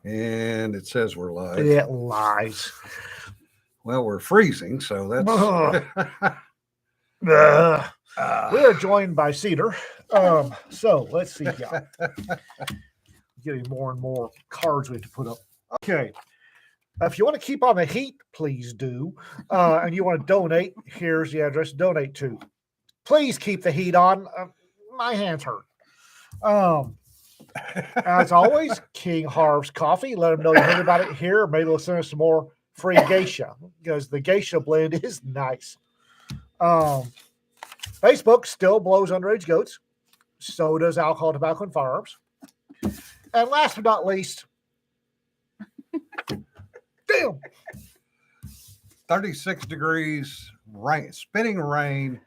And it says we're live. It lies. Well, we're freezing, so Ugh. that's. We are joined by Cedar. So let's see. Yeah, getting more and more cards we have to put up. Okay. If you want to keep on the heat, please do. And you want to donate, here's the address to donate to. Please keep the heat on. My hands hurt. As always, King Harv's Coffee. Let them know you heard about it here. Maybe they'll send us some more free geisha because the geisha blend is nice. Facebook still blows underage goats. So does alcohol, tobacco, and firearms. And last but not least, damn, 36 degrees, rain, spinning rain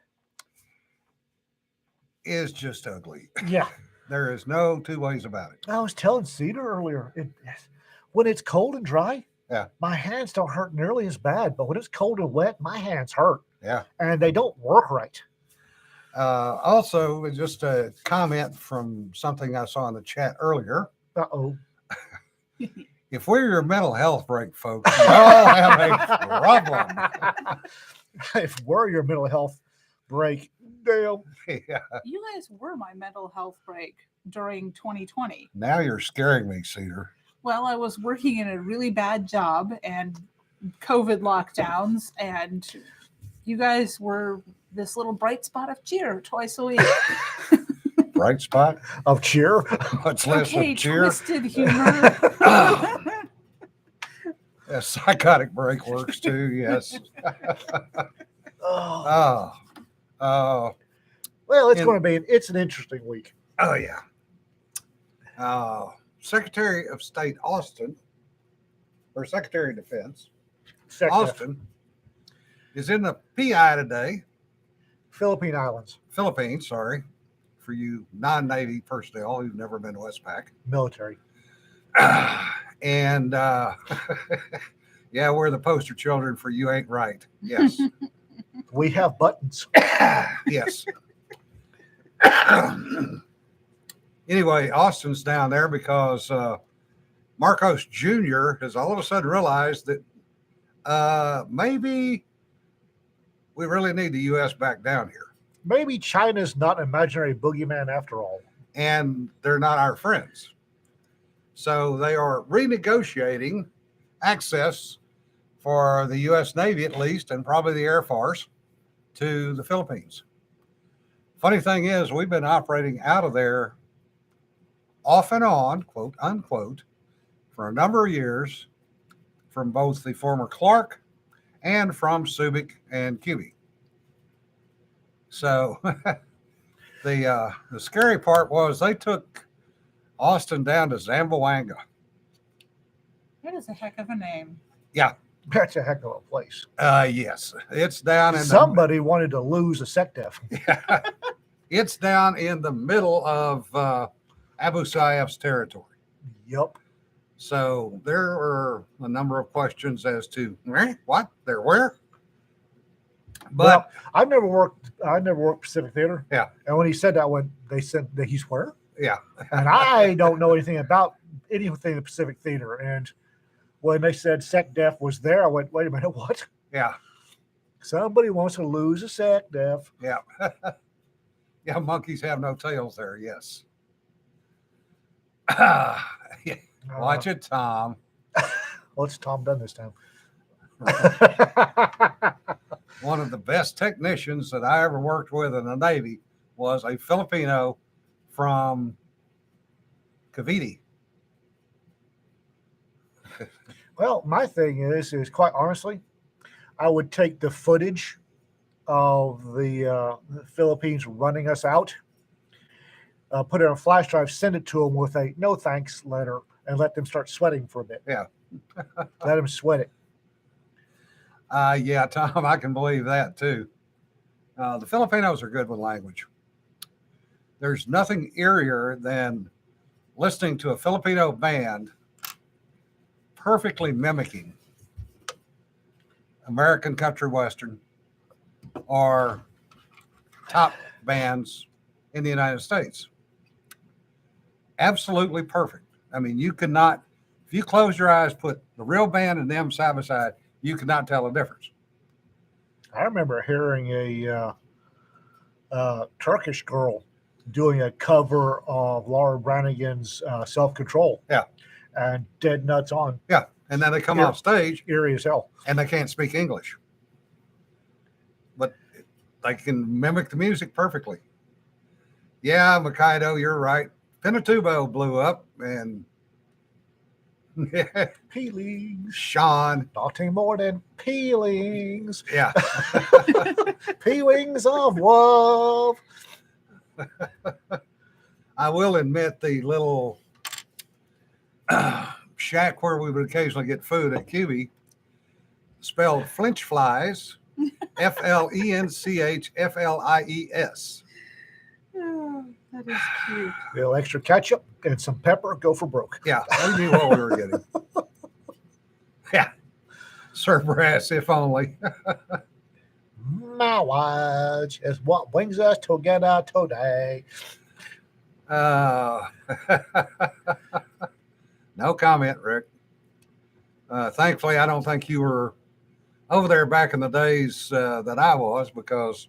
is just ugly. yeah. There is no two ways about it. I was telling Cedar earlier, when it's cold and dry, Yeah. my hands don't hurt nearly as bad. But when it's cold and wet, my hands hurt. Yeah. And they don't work right. Also, just a comment from something I saw in the chat earlier. Uh-oh. If we're your mental health break, folks, you all have a problem. If we're your mental health break, damn. Yeah. You guys were my mental health break during 2020. Now you're scaring me, Cedar. Well, I was working in a really bad job and COVID lockdowns, and you guys were this little bright spot of cheer twice a week. Bright spot Of cheer. What's less Okay, of cheer? twisted humor. A psychotic break works too. Yes. Oh. Oh. Well, it's And- going to be, it's an interesting week. Oh yeah. Secretary of State Austin, or Secretary of Defense Second, Austin, is in the PI today. Philippine Islands, Philippines, sorry, for you non-Navy personnel who've never been to Westpac. military. And yeah, we're the poster children for you ain't right. Yes. We have buttons. Yes. Anyway, Austin's down there because Marcos Jr. has all of a sudden realized that maybe we really need the U.S. back down here. Maybe China's not an imaginary boogeyman after all. And they're not our friends. So they are renegotiating access for the U.S. Navy, at least, and probably the Air Force to the Philippines. Funny thing is, we've been operating out of there off and on, quote unquote, for a number of years from both the former Clark and from Subic and Cuby. So the scary part was they took Austin down to Zamboanga. That is a heck of a name. Yeah. That's a heck of a place. Yes, it's down in Somebody wanted to lose a SecDef. it's down in the middle of Abu Sayyaf's territory. Yup. So there were a number of questions as to what they're where. But Well, I never worked Pacific Theater. Yeah. And when he said that, they said that he's where? yeah, And I don't know anything about anything in the Pacific Theater. And when they said SecDef was there, I went, wait a minute, what? yeah, Somebody wants to lose a SecDef. yeah. Yeah, monkeys have no tails there, yes. Watch it, Tom. What's Tom done this time? One of the best technicians that I ever worked with in the Navy was a Filipino from Cavite. Well, my thing is quite honestly, I would take the footage of the Philippines running us out, put it on a flash drive, send it to them with a no thanks letter, and let them start sweating for a bit. Yeah. Let them sweat it. Yeah, Tom, I can believe that too. The Filipinos are good with language. There's nothing eerier than listening to a Filipino band perfectly mimicking American country western or top bands in the United States. Absolutely perfect. I mean, you cannot If you close your eyes, put the real band and them side by side, you cannot tell the difference. I remember hearing a Turkish girl doing a cover of Laura Branigan's Self Control. Yeah. And dead nuts on. Yeah. And then they come Yeah. off stage Eerie as hell. and they can't speak English. But they can mimic the music perfectly. Yeah, Mikado, you're right. Pinatubo blew up and Peelings. Sean. Nothing more than peelings. Yeah. Peelings of love. I will admit the little shack where we would occasionally get food at QB spelled Flinch flies, FLENCHFLIES. Oh, that is cute. A little extra ketchup and some pepper. Go for broke. Yeah, we knew what we were getting. Yeah. Sir Brass, if only. Marriage is what brings us together today. No comment, Rick. Thankfully, I don't think you were over there back in the days that I was, because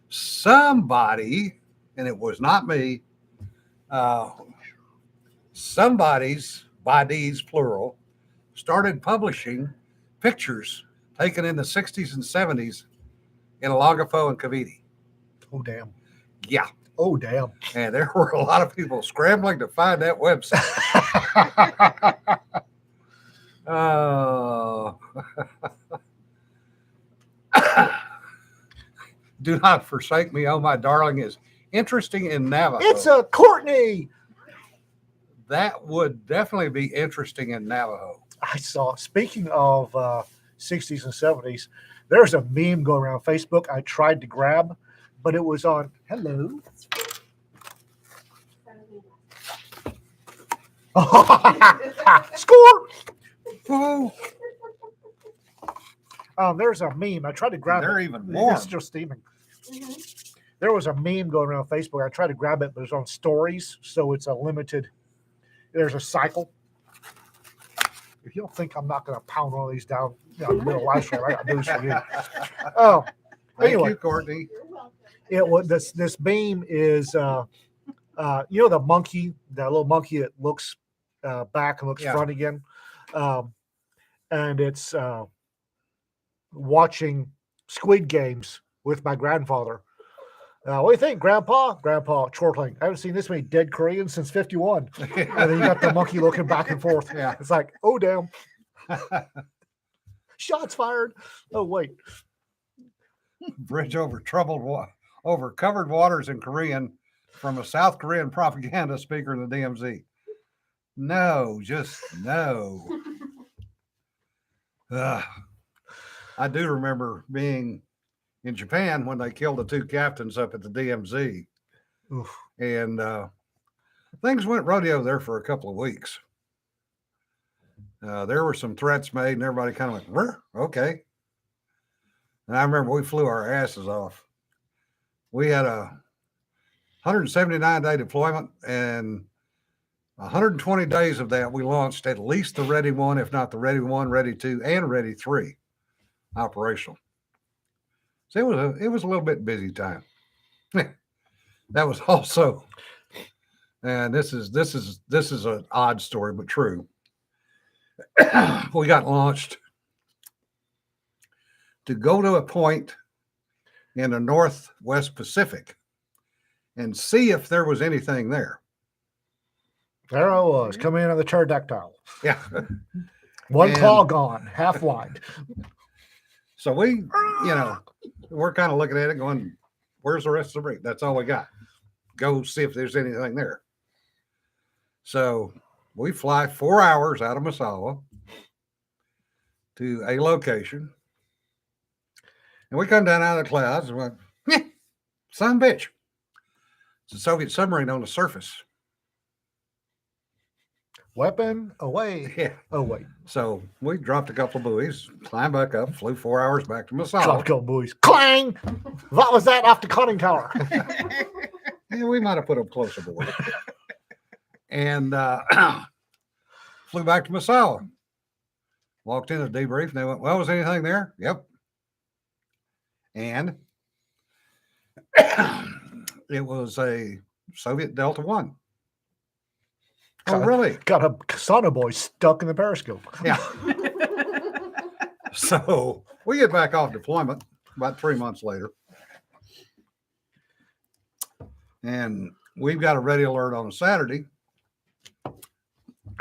somebody, and it was not me, somebody's, bodies plural, started publishing pictures taken in the 60s and 70s in Lagafo and Cavite. Oh, damn. Yeah. Oh, damn. And there were a lot of people scrambling to find that website. Do not forsake me, oh my darling, is interesting in Navajo. It's a Courtney. That would definitely be interesting in Navajo. I saw, speaking of 60s and 70s, there's a meme going around Facebook I tried to grab, but it was on, hello. Score! Whoa, There's a meme. I tried to grab they're it. even warm. It's still steaming. There was a meme going around Facebook. I tried to grab it, but it's on stories, so it's a limited. There's a cycle. If you don't think I'm not going to pound one of these down, in the middle of live stream, I got news for you. Oh, Thank anyway, you, Courtney. it was this meme is the monkey, that little monkey that looks back and looks Yeah. front again, and it's watching Squid Games with my grandfather. What do you think, Grandpa? Grandpa chortling. I haven't seen this many dead Koreans since '51. And then you got the monkey looking back and forth. Yeah. It's like, oh damn, shots fired. Oh wait, Bridge over over covered waters in Korean from a South Korean propaganda speaker in the DMZ. No, just no. I do remember being in Japan when they killed the two captains up at the DMZ. oof. And things went rodeo there for a couple of weeks. There were some threats made, and everybody kind of went, okay. And I remember we flew our asses off. We had a 179-day deployment, and 120 days of that, we launched at least the Ready 1, if not the Ready 1, Ready 2, and Ready 3 operational. So it was a little bit busy time. That was also, and this is an odd story, but true. We got launched to go to a point in the Northwest Pacific and see if there was anything there. There I was, coming in on the pterodactyl. Yeah. One And- claw gone, half wide. So we're kind of looking at it going, where's the rest of the break? That's all we got. Go see if there's anything there. So we fly 4 hours out of Masawa to a location. And we come down out of the clouds and went, son of a bitch. It's a Soviet submarine on the surface. Weapon away. Yeah. Oh wait, So we dropped a couple of buoys, climbed back up, flew 4 hours back to Masawa. tropical buoys. Clang! What was that off the conning tower? Yeah, we might have put them close aboard. And Flew back to Massawa. Walked in to debrief, and they went, "Well, was anything there?" Yep. And it was a Soviet Delta One. Oh, really? Got a sonobuoy stuck in the periscope. Yeah. So we get back off deployment about 3 months later. And we've got a ready alert on a Saturday.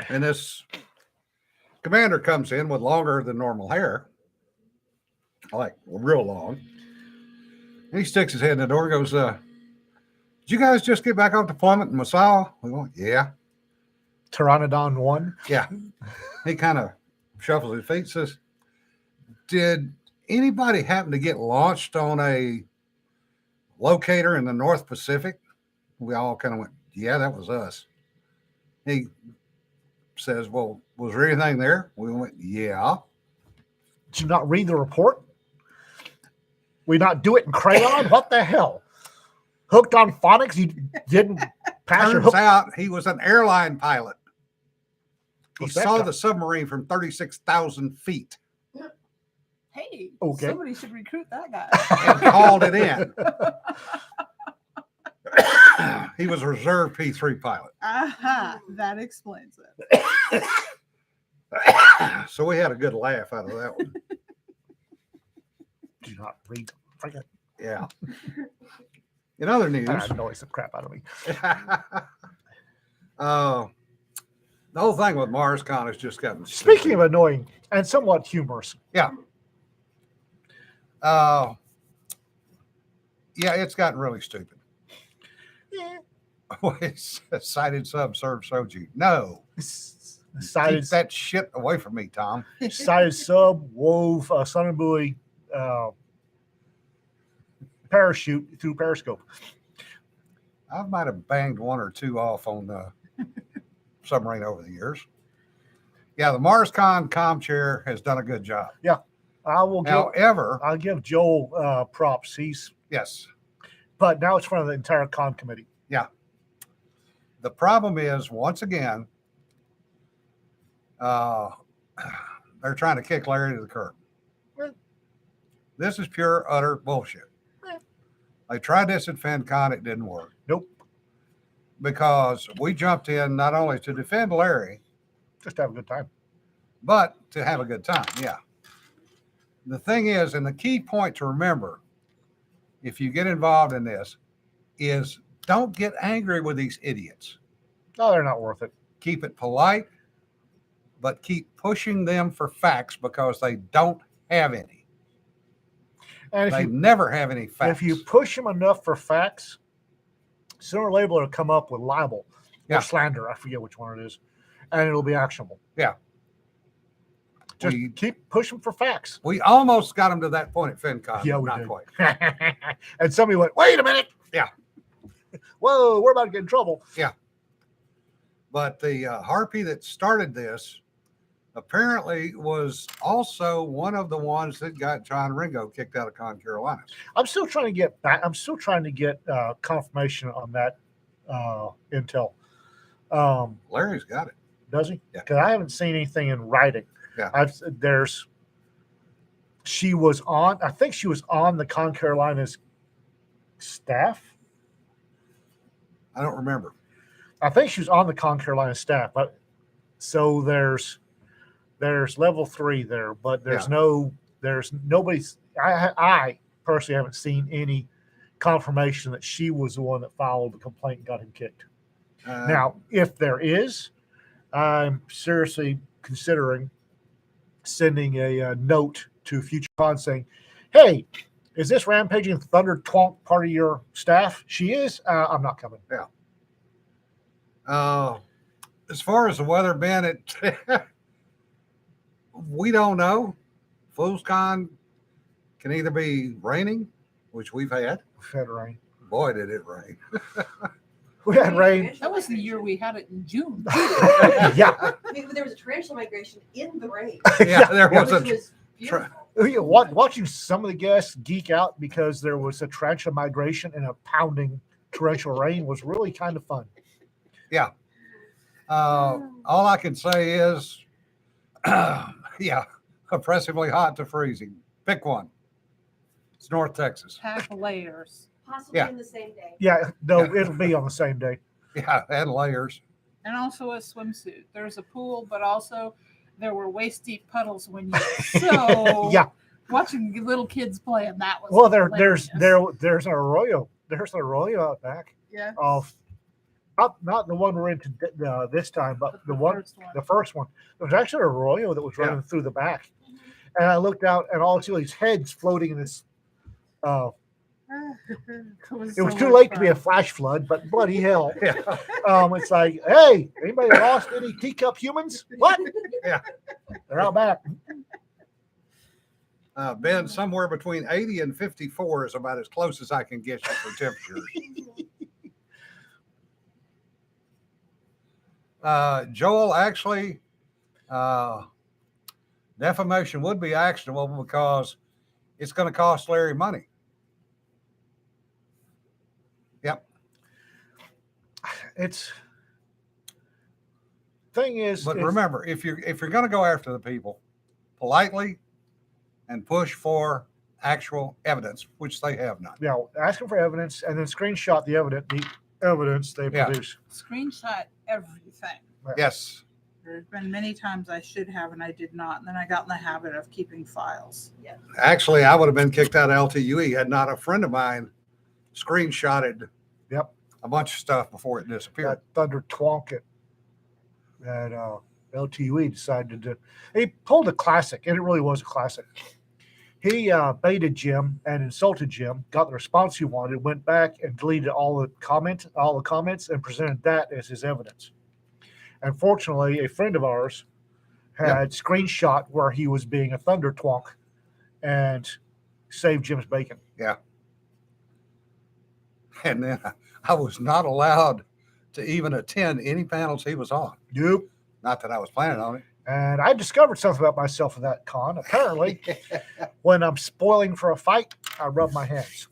And this commander comes in with longer than normal hair, like real long. And he sticks his head in the door and goes, "Did you guys just get back off deployment in Massawa?" We go, "Yeah." Pteranodon 1. Yeah. He kind of shuffles his feet, says, "Did anybody happen to get launched on a locator in the North Pacific?" We all kind of went, "Yeah, that was us." He says, "Well, was there anything there?" We went, "Yeah." Did you not read the report? We not do it in crayon? What the hell? Hooked on phonics? You didn't pass your Turns hook? out he was an airline pilot. He What's that saw got- the submarine from 36,000 feet Hey, Okay. somebody should recruit that guy. and called it in. He was a reserve P3 pilot. Aha, that explains it. So we had a good laugh out of that one. Do you not read? Forget. Yeah. In other news, That annoys the crap out of me. the whole thing with MarsCon has just gotten Speaking of annoying and somewhat humorous, yeah, it's gotten really stupid. yeah, It's sighted sub serve soju. No, keep sided, that shit away from me, Tom. sided sub wove sonobuoy parachute through periscope. I might have banged one or two off on the submarine over the years. Yeah, the MarsCon comm chair has done a good job. I'll give Joel props. yes, But now it's in front of the entire con committee. the problem is, once again, they're trying to kick Larry to the curb. Well- This is pure, utter bullshit. Well. They tried this at FinCon, it didn't work. Nope. Because we jumped in not only to defend Larry, Just have a good time. but to have a good time. Yeah. The thing is, and the key point to remember, if you get involved in this, is don't get angry with these idiots. No, they're not worth it. Keep it polite, but keep pushing them for facts because they don't have any. And They never have any facts. if you push them enough for facts, sooner or later it'll come up with libel Yeah. or slander. I forget which one it is, and it'll be actionable. Yeah. Just keep pushing for facts. We almost got them to that point at FinCon. Yeah, but we not did. quite. And somebody went, "Wait a minute!" Yeah. Whoa, we're about to get in trouble. But the harpy that started this apparently was also one of the ones that got John Ringo kicked out of Con Carolinas. I'm still trying to get back. I'm still trying to get confirmation on that intel. Larry's got it. Does he? Yeah. Because I haven't seen anything in writing. Yeah. She was on. I think she was on the Con Carolinas staff. I don't remember. I think she was on the Con Carolina staff. But so there's level 3 there, but there's nobody's. I personally haven't seen any confirmation that she was the one that followed the complaint and got him kicked. Now, if there is, I'm seriously considering sending a note to Future Con saying, "Hey, is this Rampaging Thunder Twonk part of your staff?" She is. I'm not coming. As far as the weather been, we don't know. FoolsCon can either be raining, which we've had. We've had rain. Boy, did it rain. We had rain. That was the year we had it in June. Yeah. I mean, there was a tarantula migration in the rain, Yeah, there was which a. was beautiful. Watching some of the guests geek out because there was a tarantula migration and a pounding torrential rain was really kind of fun. All I can say is, yeah, oppressively hot to freezing. Pick one. It's North Texas. Pack layers. Possibly Yeah. in the same day. Yeah, no, Yeah. it'll be on the same day. Yeah, and layers. And also a swimsuit. There's a pool, but also there were waist deep puddles when you so Yeah. watching little kids play and that was Well, there's hilarious. an arroyo. There's an arroyo out back yeah. of not the one we're in this time, but the first one. the first one. There was actually an arroyo that was Yeah. running through the back, and I looked out and all I see these heads floating in this. It was too late to be a flash flood, but bloody hell. Yeah. It's like, hey, anybody lost any teacup humans? What? Yeah. They're out back. Ben, somewhere between 80 and 54 is about as close as I can get you for temperatures. Joel, actually, defamation would be actionable because it's going to cost Larry money. Yep. It's thing is, But it's- remember, if you're going to go after the people politely and push for actual evidence, which they have not. you know, ask them for evidence and then screenshot the evidence they Yeah. produce. Screenshot everything. Yes. There's been many times I should have and I did not, and then I got in the habit of keeping files. Actually, I would have been kicked out of LTUE had not a friend of mine screenshotted Yep. a bunch of stuff before it disappeared. That Thunder Twonk at LTUE decided to. He pulled a classic, and it really was a classic. He baited Jim and insulted Jim, got the response he wanted, went back and deleted all the comments, and presented that as his evidence. Unfortunately, a friend of ours had screenshot where he was being a Thunder Twonk and saved Jim's bacon. And then I was not allowed to even attend any panels he was on. Nope. Not that I was planning on it. And I discovered something about myself at that con. Apparently, when I'm spoiling for a fight, I rub my hands.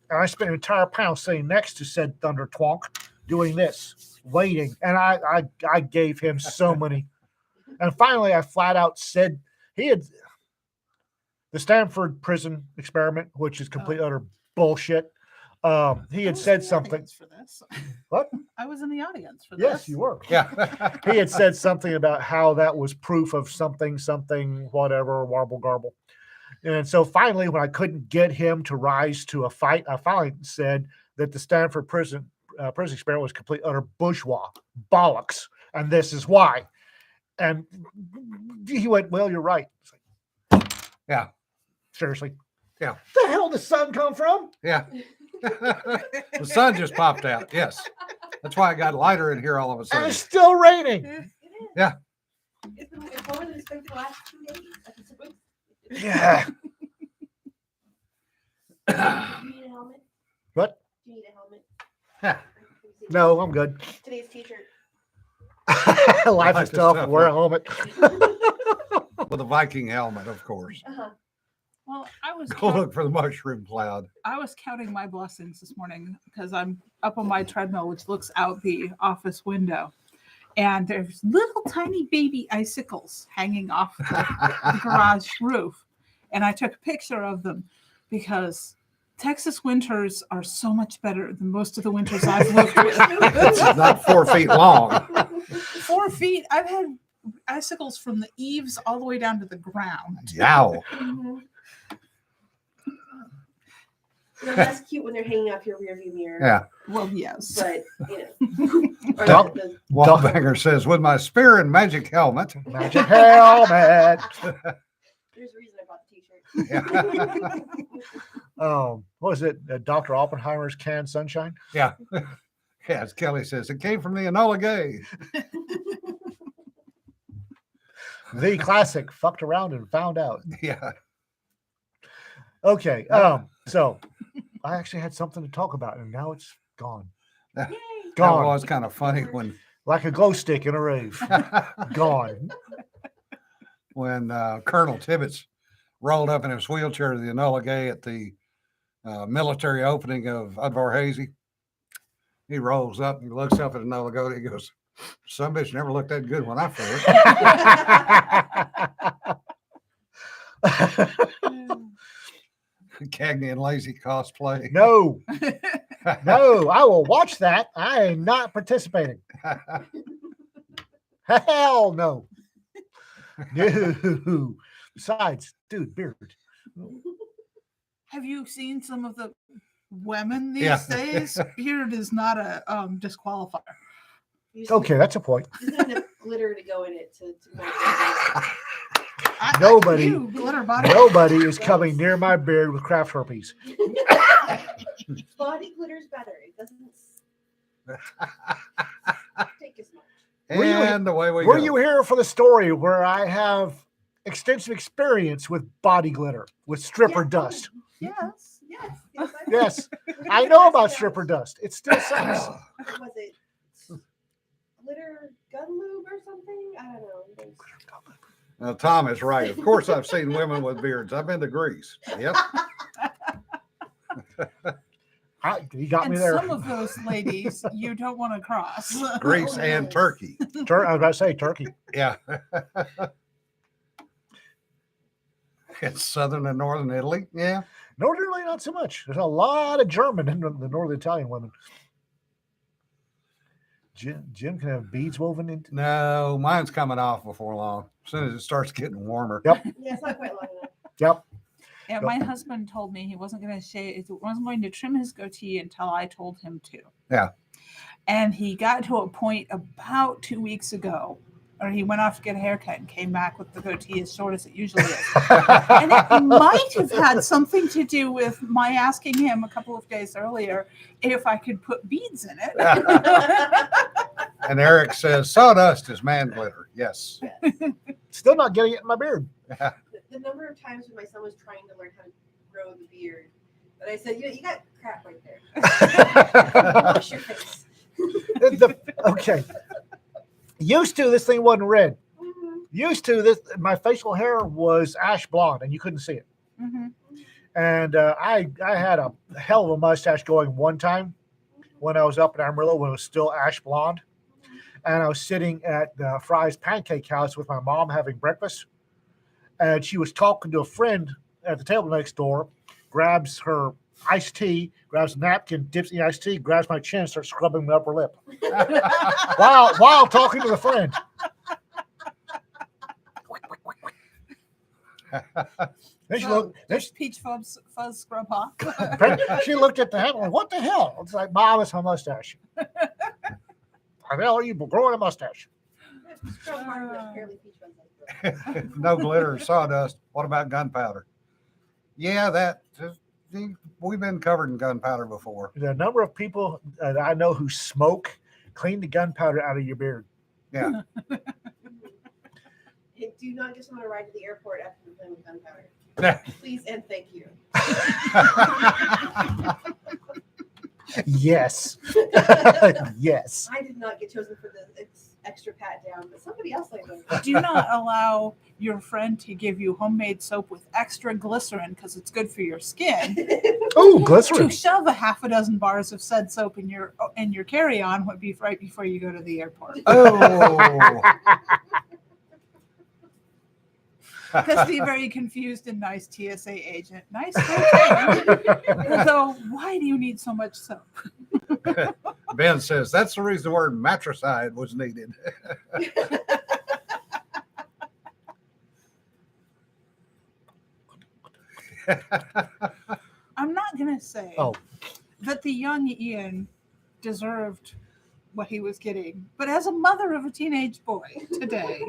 And I spent an entire panel sitting next to said Thunder Twonk doing this, waiting. And I gave him so many. And finally, I flat out said he had the Stanford prison experiment, which is complete utter bullshit. He I had was said in the something. audience for this. What? I was in the audience for this. Yes, you were. Yeah. He had said something about how that was proof of something, whatever, warble garble. And so finally, when I couldn't get him to rise to a fight, I finally said that the Stanford prison experiment was complete utter bourgeois bollocks, and this is why. And he went, "Well, you're right." It's like, Yeah. seriously. Yeah. The hell did the sun come from? Yeah. The sun just popped out. Yes. That's why it got lighter in here all of a And sudden. it's still raining. It is. Yeah. It's been warmer than expected the last 2 days. I can suppose. Yeah. Do you need a helmet? What? Do you need a helmet? Yeah. No, I'm good. Today's t-shirt. Life Life is is tough. tough, Wear a huh? helmet. With a Viking helmet, of course. Uh-huh. Well, Go look for the mushroom cloud. I was counting my blessings this morning because I'm up on my treadmill, which looks out the office window. And there's little tiny baby icicles hanging off the garage roof. And I took a picture of them because Texas winters are so much better than most of the winters I've lived with. It's not 4 feet long. 4 feet. I've had icicles from the eaves all the way down to the ground. Yow. Mhm. You know, that's cute when they're hanging off your rearview mirror. Yeah. Well, yes. But, you know. Or Dog- the- Wallbanger says, with my spear and magic helmet. Magic helmet. There's a reason I bought the t-shirt. Yeah. What was it? Dr. Oppenheimer's canned sunshine? Yeah. Yeah, as Kelly says, it came from the Enola Gay. The classic fucked around and found out. Yeah. Okay. So I actually had something to talk about and now it's gone. Yay. That Gone. was kind of funny when Like a glow stick in a rave. Gone. when Colonel Tibbetts rolled up in his wheelchair to the Enola Gay at the military opening of Udvar Hazy. He rolls up and he looks up at Enola Gay. He goes, Some bitch never looked that good when I first. Cagney and Lazy cosplay. No, no, I will watch that. I am not participating. Hell no. No. Besides, dude, beard. Have you seen some of the women these Yeah. days? Beard is not a disqualifier. You just Okay, that's a point. There's not enough glitter to go in it to make Nobody- You, glitter body. Nobody is coming near my beard with craft herpes. it. Body glitter's better. It doesn't take as much. Were you- And away we Were go. you here for the story where I have extensive experience with body glitter, with stripper Yeah. dust? Yes. Yes. Yes. Yes, I know about stripper dust. It still sucks. Was it glitter gun lube or something? I don't know. Now, Tom is right. Of course, I've seen women with beards. I've been to Greece. Yep. You got And me there. some of those ladies you don't want to cross. Greece and Turkey. I was about to say turkey. Yeah. It's southern and northern Italy. Yeah. Northern Italy, not so much. There's a lot of German in the Northern Italian women. Jim can have beads woven into. No, mine's coming off before long. As soon as it starts getting warmer. Yep. Yeah, it's not quite long enough. Yep. Yeah, my husband told me he wasn't going to shave, wasn't going to trim his goatee until I told him to. Yeah. And he got to a point about 2 weeks ago, or he went off to get a haircut and came back with the goatee as short as it usually is. And it might have had something to do with my asking him a couple of days earlier if I could put beads in it. And Eric says sawdust is man glitter. Yes. Still not getting it in my beard. The number of times when my son was trying to learn how to grow the beard, that I said, you got crap right there. Wash your face. Okay. Used to, this thing wasn't red. Mhm. Used to, this my facial hair was ash blonde, and you couldn't see it. Mhm. And I had a hell of a mustache going one time when I was up in Amarillo when it was still ash blonde. And I was sitting at Fry's Pancake House with my mom having breakfast. And she was talking to a friend at the table next door, grabs her iced tea, grabs a napkin, dips in the iced tea, grabs my chin, starts scrubbing my upper lip while talking to the friend. Then she looked. Then There's peach fuzz scrub off. she looked at the hat like, "What the hell?" It's like, "Mom, it's my mustache." How the hell are you growing a mustache? Scrub hard enough, barely peach fuzz. No glitter or sawdust. What about gunpowder? Yeah, we've been covered in gunpowder before. The number of people that I know who smoke clean the gunpowder out of your beard. Yeah. Hey, do not just want to ride to the airport after you're playing with gunpowder. Please and thank you. Yes. Yes. I did not get chosen for the extra pat down, but somebody else like that. Do not allow your friend to give you homemade soap with extra glycerin because it's good for your skin. Oh, To glycerin. shove a half a dozen bars of said soap in your carry-on would be right before you go to the airport. Oh. Because the very confused and nice TSA agent, nice thing. Although, why do you need so much soap? Ben says that's the reason the word matricide was needed. I'm not going to say Oh. that the young Ian deserved what he was getting, but as a mother of a teenage boy today,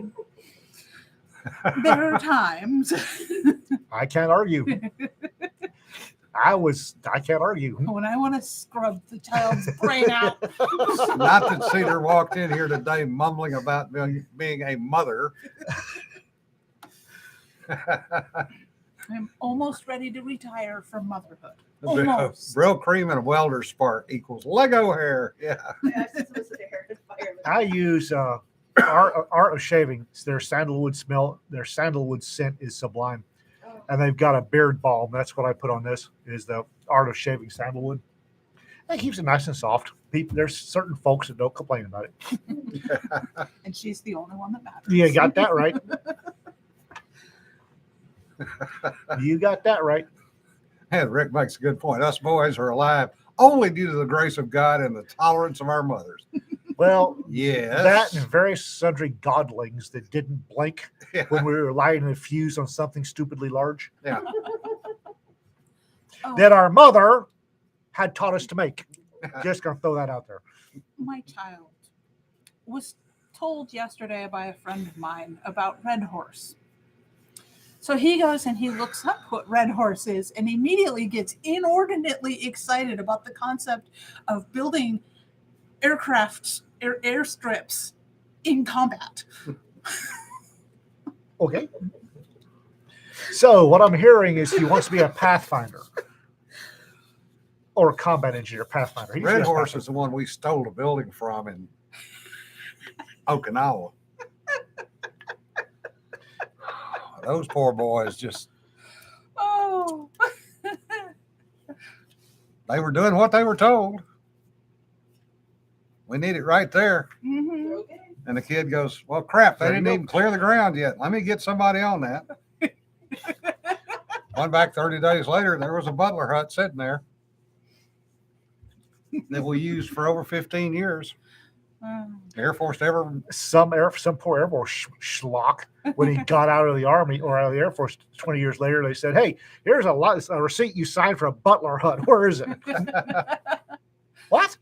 there are times I can't argue. I can't argue. when I want to scrub the child's brain out. Not that Cedar walked in here today mumbling about being a mother. I'm almost ready to retire from motherhood. Almost. Brill cream and a welder spark equals Lego hair. Yeah. I've seen some of the hair and fire. I use Art of Shaving. It's their sandalwood smell. Their sandalwood scent is sublime. And they've got a beard balm. That's what I put on this, is the Art of Shaving Sandalwood. It keeps it nice and soft. People, there's certain folks that don't complain about it. And she's the only one that matters. You got that right. You got that right. And Rick makes a good point. Us boys are alive only due to the grace of God and the tolerance of our mothers. Well, Yes. that and various sundry godlings that didn't blink Yeah. when we were lighting a fuse on something stupidly large Yeah. Oh, that our mother had taught us to make. Just gonna throw that out there. my child was told yesterday by a friend of mine about Red Horse. So he goes and he looks up what Red Horse is and immediately gets inordinately excited about the concept of building airstrips in combat. Okay. So what I'm hearing is he wants to be a pathfinder or a combat engineer, pathfinder. He just Red does Horse pathfinder. is the one we stole a building from in Okinawa. Those poor boys just, Oh, they were doing what they were told. We need it right there. mhm. Okay. And the kid goes, well, crap, they There you didn't go. even clear the ground yet. Let me get somebody on that. Went back 30 days later, there was a butler hut sitting there that we used for over 15 years. Air Force never, Some poor Air Force schlock when he got out of the Army or out of the Air Force 20 years later, they said, hey, here's a receipt you signed for a butler hut. Where is it? What?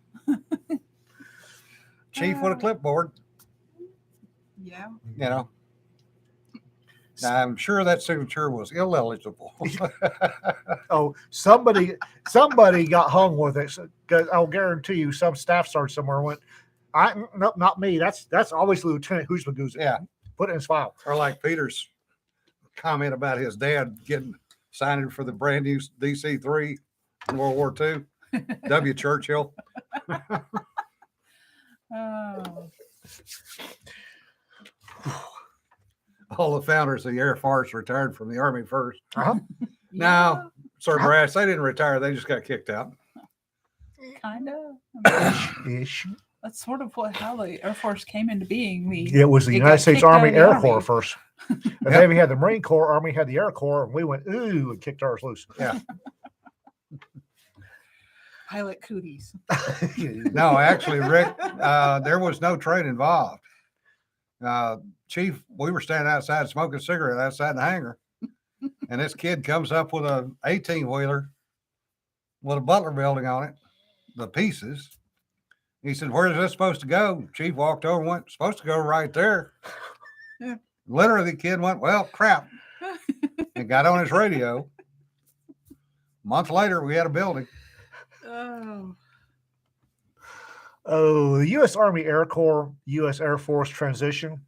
chief with a clipboard, Yeah. you know. Now, I'm sure that signature was illegible. Oh, somebody got hung with it. Because I'll guarantee you, some staff sergeant somewhere went, nope, not me. That's always Lieutenant Huzmaguza. Yeah. Put it in his file. Or like Peter's comment about his dad getting signed for the brand new DC-3 in World War II. W. Churchill. Oh. All the founders of the Air Force retired from the Army first. Uh-huh. Now, Sir Brass, they didn't retire. They just got kicked out. Kind of. Ish. That's sort of how the Air Force came into being. It was the It United got States kicked out Army of the Air Army. Corps first. And then we had the Marine Corps, Army had the Air Corps, and we went, ooh, and kicked ours loose. Pilot cooties. No, actually, Rick, there was no train involved. Chief, we were standing outside smoking a cigarette outside the hangar, and this kid comes up with a 18-wheeler with a Butler building on it, the pieces. He said, where's this supposed to go? Chief walked over and went, supposed to go right there. Yeah. Literally, the kid went, well, crap, and got on his radio. A month later, we had a building. Oh. Oh, the U.S. Army Air Corps, U.S. Air Force transition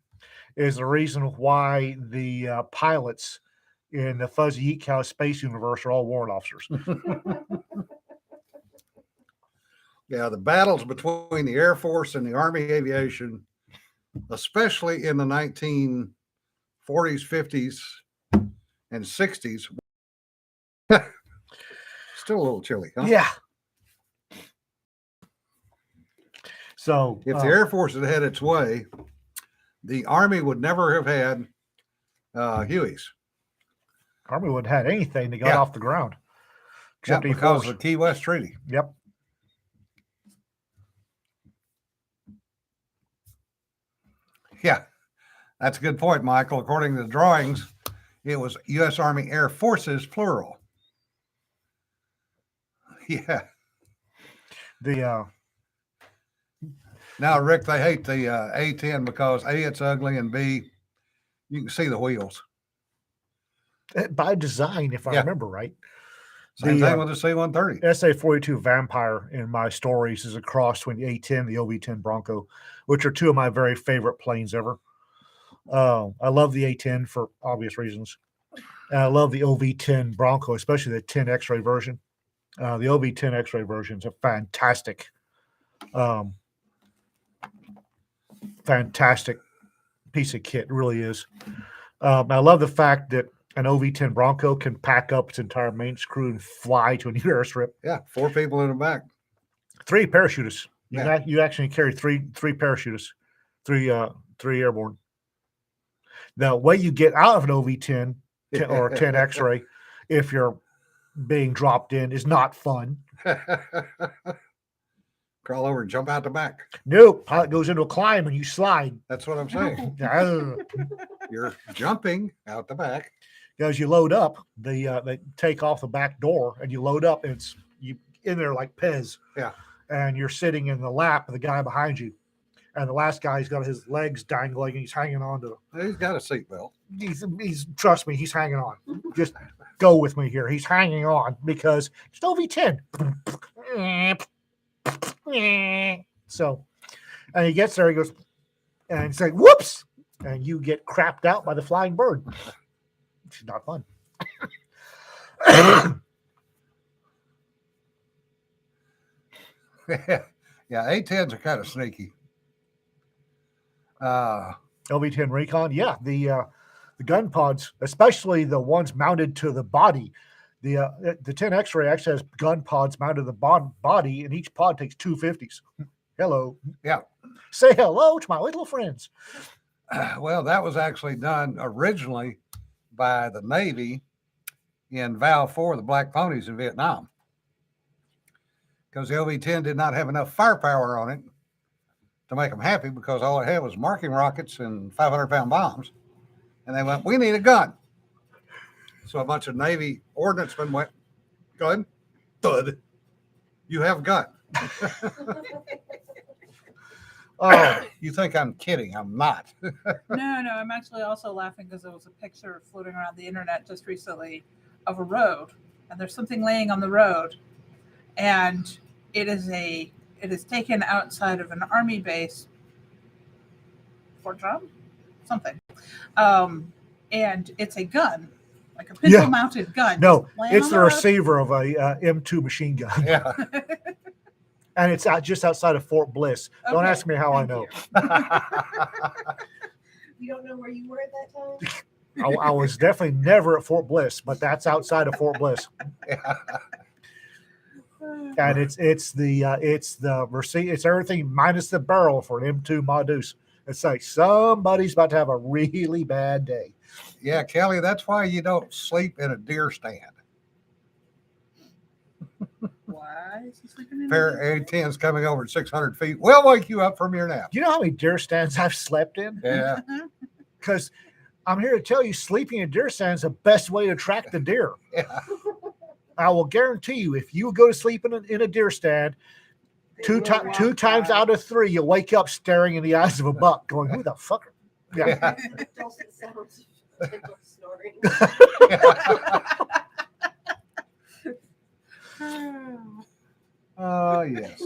is the reason why the pilots in the Fuzzy Eat Cow space universe are all warrant officers. Yeah, the battles between the Air Force and the Army aviation, especially in the 1940s, 50s, and 60s, still a little chilly, huh? Yeah. So If the Air Force had had its way, the Army would never have had Hueys. Army wouldn't have had anything that got Yeah. off the ground. Yeah, Except because E4s. of the Key West Treaty. Yep. Yeah, that's a good point, Michael. According to the drawings, it was U.S. Army Air Forces, plural. Yeah. The Now, Rick, they hate the A-10 because A, it's ugly, and B, you can see the wheels. by design, if I Yeah. remember right, Same The, thing with the C-130. SA-42 Vampire in my stories is a cross between the A-10 and the OV-10 Bronco, which are two of my very favorite planes ever. I love the A-10 for obvious reasons. And I love the OV-10 Bronco, especially the 10 X-ray version. The OV-10 X-ray version is a fantastic, fantastic piece of kit. It really is. I love the fact that an OV-10 Bronco can pack up its entire maintenance crew and fly to a new airstrip. Yeah, 4 people in the back. 3 parachutists. Yeah. You actually carry three parachutists, three airborne. The way you get out of an OV-10 or 10 X-ray, if you're being dropped in, is not fun. Crawl over and jump out the back. Nope, pilot goes into a climb and you slide. That's what I'm saying. You're jumping out the back. As you load up, they take off the back door and you load up, and it's you in there like Pez. Yeah. And you're sitting in the lap of the guy behind you. And the last guy's got his legs dangling and he's hanging on to. He's got a seatbelt. He's trust me, he's hanging on. Just go with me here. He's hanging on because it's OV-10. So, and he gets there, he goes, and he's like, whoops, and you get crapped out by the flying bird. It's not fun. Yeah, A-10s are kind of sneaky. LV-10 Recon, yeah, the gun pods, especially the ones mounted to the body. The 10 X-ray actually has gun pods mounted to the body, and each pod takes 250s. Hello. Yeah. Say hello to my little friends. Well, that was actually done originally by the Navy in Val 4, the Black Ponies in Vietnam, because the LV-10 did not have enough firepower on it to make them happy, because all it had was marking rockets and 500-pound bombs. And they went, we need a gun. So a bunch of Navy ordnancemen went, go ahead, thud, you have a gun. Oh, you think I'm kidding? I'm not. No, I'm actually also laughing because there was a picture floating around the internet just recently of a road, and there's something laying on the road, and it is taken outside of an army base, Fort Drum, something, and it's a gun, like a pistol-mounted gun. No, laying it's on the road. receiver of a M2 machine gun. Yeah. And it's just outside of Fort Bliss. Don't Okay, ask me how I thank know. You don't know where you were at that time? I was definitely never at Fort Bliss, but that's outside of Fort Bliss. Yeah. And it's everything minus the barrel for an M2 Modus. It's like somebody's about to have a really bad day. Yeah, Kelly, that's why you don't sleep in a deer stand. Why is he sleeping in Pair a of A-10s coming over at 600 feet will wake you up from your nap. Do you know how many deer stands I've slept in? Yeah. Because I'm here to tell you, sleeping in a deer stand is the best way to track the deer. Yeah. I will guarantee you, if you go to sleep in a deer stand, two times out of 3, you'll wake up staring in the eyes of a buck, going, "Who the fuck?" Yeah. Yeah. Dulcet sounds of gentle snoring. Oh, yes.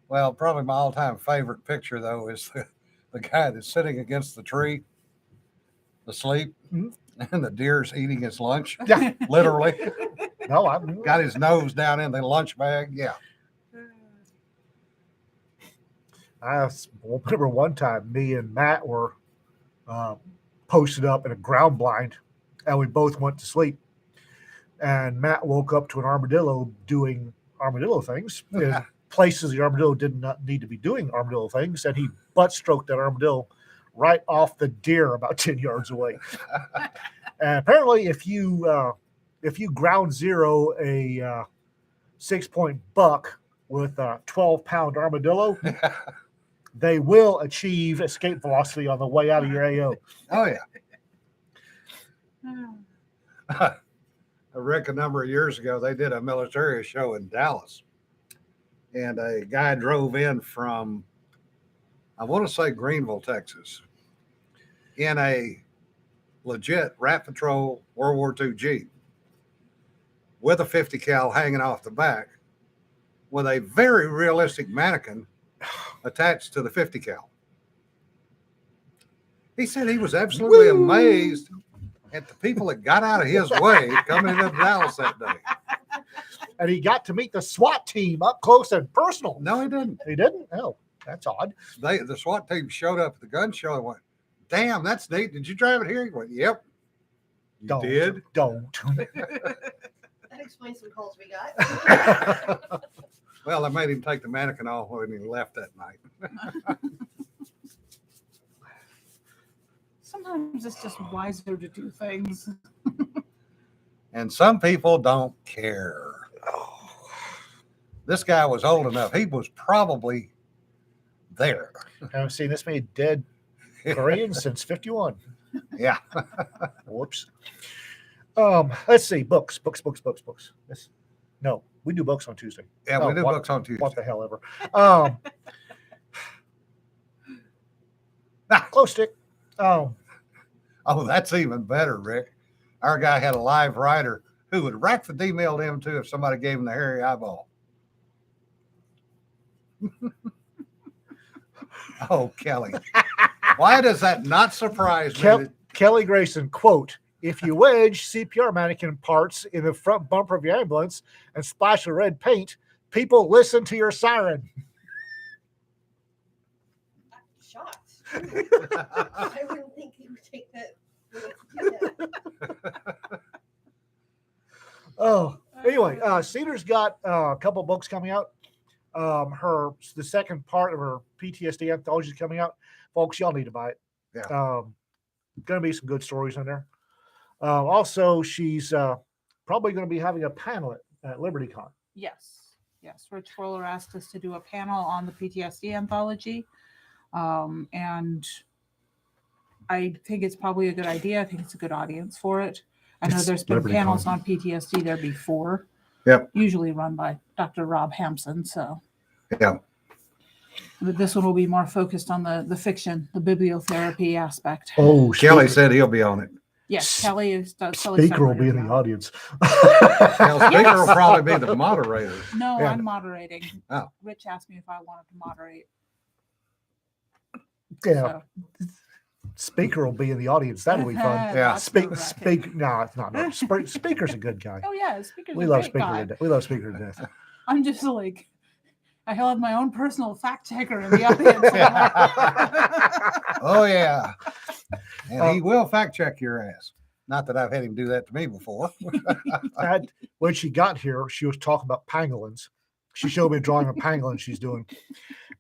Well, probably my all-time favorite picture, though, is the guy that's sitting against the tree, asleep, Mhm. and the deer's eating his lunch, Yeah. literally. No, Got his nose down in the lunch bag. Yeah. I remember one time me and Matt were posted up in a ground blind, and we both went to sleep. And Matt woke up to an armadillo doing armadillo things in places the armadillo did not need to be doing armadillo things, and he butt stroked that armadillo right off the deer about 10 yards away. And apparently, if you ground zero a 6-point buck with a 12-pound armadillo, they will achieve escape velocity on the way out of your AO. Oh, yeah. I reckon a number of years ago, they did a military show in Dallas. And a guy drove in from, I want to say Greenville, Texas, in a legit Rat Patrol World War II Jeep with a 50 cal hanging off the back with a very realistic mannequin attached to the 50 cal. He said he was absolutely amazed at the people that got out of his way coming into Dallas that day. And he got to meet the SWAT team up close and personal. No, he didn't. He didn't? Oh, that's odd. The SWAT team showed up at the gun show and went, "Damn, that's neat. Did you drive it here?" He went, "Yep." You Don't. did? Don't. That explains some calls we got. Well, I made him take the mannequin off when he left that night. Sometimes it's just wiser to do things. And some people don't care. This guy was old enough. He was probably there. I haven't seen this many dead Koreans since 51. Yeah. Whoops. Let's see. Books. No, we do books on Tuesday. Yeah, Oh, we do what- books on Tuesday. What the hell ever. Glow stick. Oh, that's even better, Rick. Our guy had a live writer who would rack the D-mail to him too if somebody gave him the hairy eyeball. Oh, Kelly. Why does that not surprise me? that- Kelly Grayson, quote, if you wedge CPR mannequin parts in the front bumper of your ambulance and splash of red paint, people listen to your siren. Shocked. I wouldn't think he would take that. Do that. Oh, anyway, Cedar's got a couple books coming out. The second part of her PTSD anthology is coming out. Folks, y'all need to buy it. Yeah. Going to be some good stories in there. Also, she's probably going to be having a panel at LibertyCon. Yes. Rich Roller asked us to do a panel on the PTSD anthology. And I think it's probably a good idea. I think it's a good audience for it. I know It's there's been LibertyCon. panels on PTSD there before. Yep. Usually run by Dr. Rob Hampson. So, Yeah. but this one will be more focused on the fiction, the bibliotherapy aspect. Oh, Kelly said he'll be on it. Yes, Kelly is Speaker will be in the audience. audience. Now, Speaker will probably be the moderator. No, Yeah. I'm moderating. Oh. Rich asked me if I wanted to moderate. Yeah, So, Speaker will be in the audience. That'll be fun. Yeah. that's Speak. nerve-wracking. No, it's not. No. Speaker's a good guy. Oh yeah, Speaker's We a love great Speaker. guy. To death. We love Speaker to death. I'm just like, I have my own personal fact checker in the audience. Oh, yeah. And he will fact check your ass. Not that I've had him do that to me before. When she got here, she was talking about pangolins. She showed me a drawing of pangolins she's doing,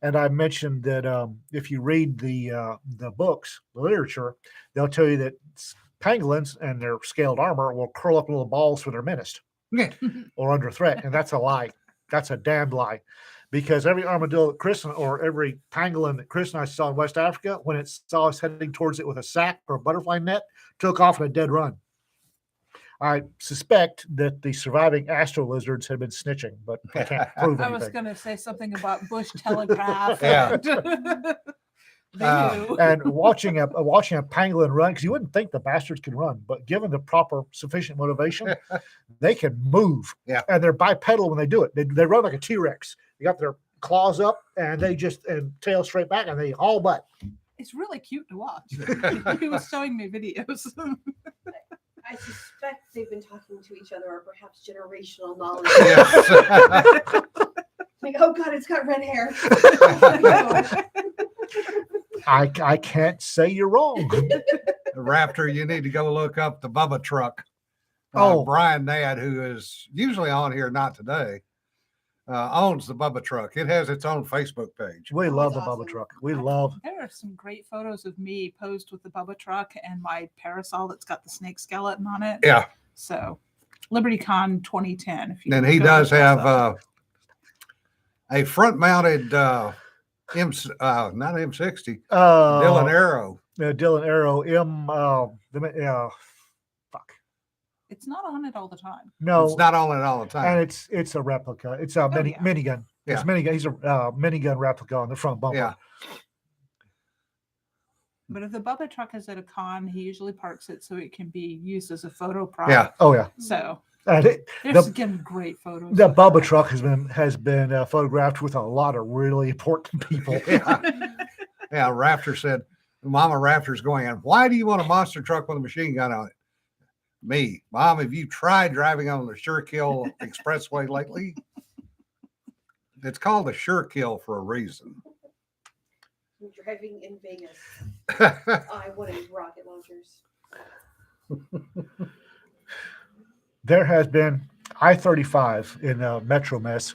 and I mentioned that if you read the books, the literature, they'll tell you that pangolins and their scaled armor will curl up in little balls when they're menaced Yeah. or under threat, and that's a lie. That's a damned lie, because every armadillo that Chris or every pangolin that Chris and I saw in West Africa, when it saw us heading towards it with a sack or a butterfly net, took off in a dead run. I suspect that the surviving astro lizards had been snitching, but I can't prove I was anything. going to say something about Bush Telegraph. Yeah. They knew. And watching a pangolin run, because you wouldn't think the bastards can run, but given the proper sufficient motivation, they can move. Yeah. And they're bipedal when they do it. They run like a T-Rex. They got their claws up and they just and tail straight back and they haul butt. It's really cute to watch. He was showing me videos. I suspect they've been talking to each other, or perhaps generational knowledge. Yes. Like, oh god, it's got red hair. I can't say you're wrong. Raptor, you need to go look up the Bubba truck. Oh. Brian Nadd, who is usually on here, not today, owns the Bubba truck. It has its own Facebook page. We Oh, love the that's Bubba awesome. truck. We love. There are some great photos of me posed with the Bubba truck and my parasol that's got the snake skeleton on it. Yeah. So, LibertyCon 2010. If you And he go does look us have up. a front-mounted not M60, Dylan Dylan Arrow. Dylan Arrow fuck. It's not on it all the time. No, It's not on it all the time. and it's a replica. It's a yeah. minigun. It's Yeah. minigun. He's a minigun replica on the front bumper. Yeah. But if the Bubba truck is at a con, he usually parks it so it can be used as a photo prop. Yeah. Oh yeah. So And there's getting great photos. the of Bubba that. truck has been photographed with a lot of really important people. Yeah. Yeah. Raptor said, Mama Raptor's going in. Why do you want a monster truck with a machine gun on it? Me. Mom, have you tried driving on the Sure Kill Expressway lately? It's called a Sure Kill for a reason. I'm driving in Vegas. I wanted rocket launchers. There has been I-35 in Metro Mess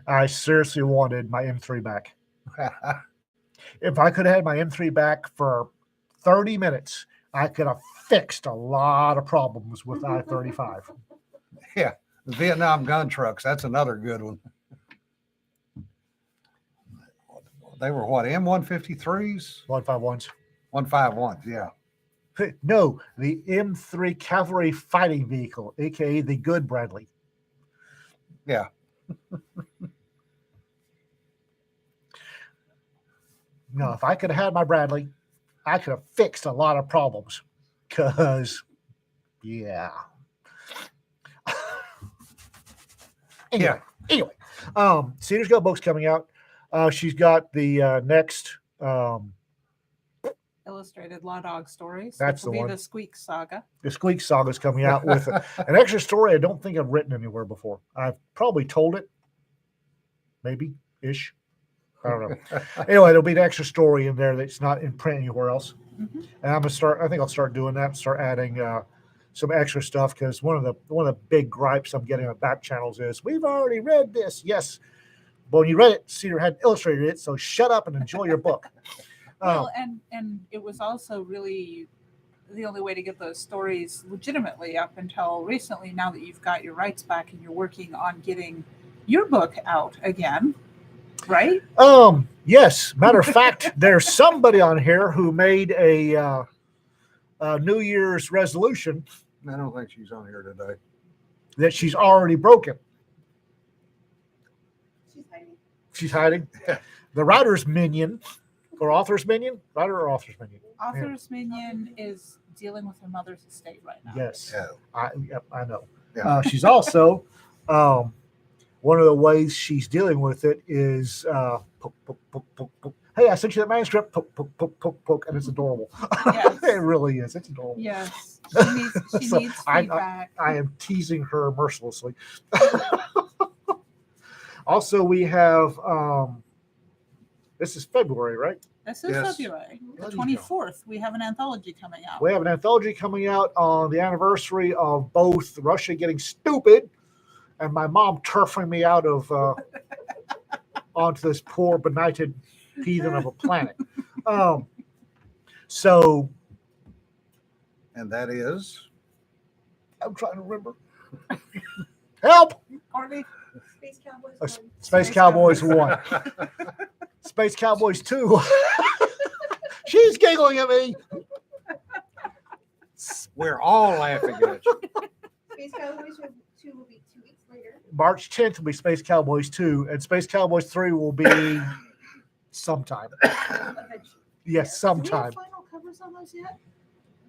I seriously wanted my M3 back. If I could have had my M3 back for 30 minutes, I could have fixed a lot of problems with I-35. Yeah, the Vietnam gun trucks. That's another good one. They were what, M153s? 151s. 151s, yeah. No, the M3 Cavalry Fighting Vehicle, aka the Good Bradley. Yeah. No, if I could have had my Bradley, I could have fixed a lot of problems. Because, yeah. Anyway, Cedar's got books coming out. She's got the next Illustrated Law Dog Stories. That's which will the be one. the Squeak Saga. the Squeak Saga's coming out with an extra story I don't think I've written anywhere before. I've probably told it, maybe ish. I don't know. Anyway, there'll be an extra story in there that's not in print anywhere else. Mhm. And I'm gonna start. I think I'll start doing that. Start adding some extra stuff because one of the big gripes I'm getting on back channels is we've already read this. Yes, but when you read it, Cedar had illustrated it. So shut up and enjoy your book. Well, and it was also really the only way to get those stories legitimately up until recently. Now that you've got your rights back and you're working on getting your book out again, right? Yes. Matter of fact, there's somebody on here who made a New Year's resolution I don't think she's on here today. that she's already broken. She's hiding. She's hiding. The writer's minion or author's minion, writer or author's minion. Author's Minion is dealing with her mother's estate right now. Yes, Yeah. I know. Yeah. She's also one of the ways she's dealing with it is poke, poke, poke, poke, poke. Hey, I sent you that manuscript. Poke, poke, poke, poke, poke, and it's adorable. Yes. It really is. It's adorable. Yes, she So needs feedback. I am teasing her mercilessly. Also, we have this is February, right? This is Yes. February the Bloody 24th. We have an anthology coming out. We have an anthology coming out on the anniversary of both Russia getting stupid and my mom turfing me out of onto this poor benighted heathen of a planet. So And that is I'm trying to remember. Help! Courtney, Space Cowboys. Uh, won. Space Space Cowboys Cowboys. 1. Space Cowboys 2. She's giggling at me. we're all laughing at you. Space Cowboys 2 will be 2 weeks later. March 10th will be Space Cowboys 2, and Space Cowboys 3 will be sometime. Eventually. Yes, do we have sometime. final covers on those yet?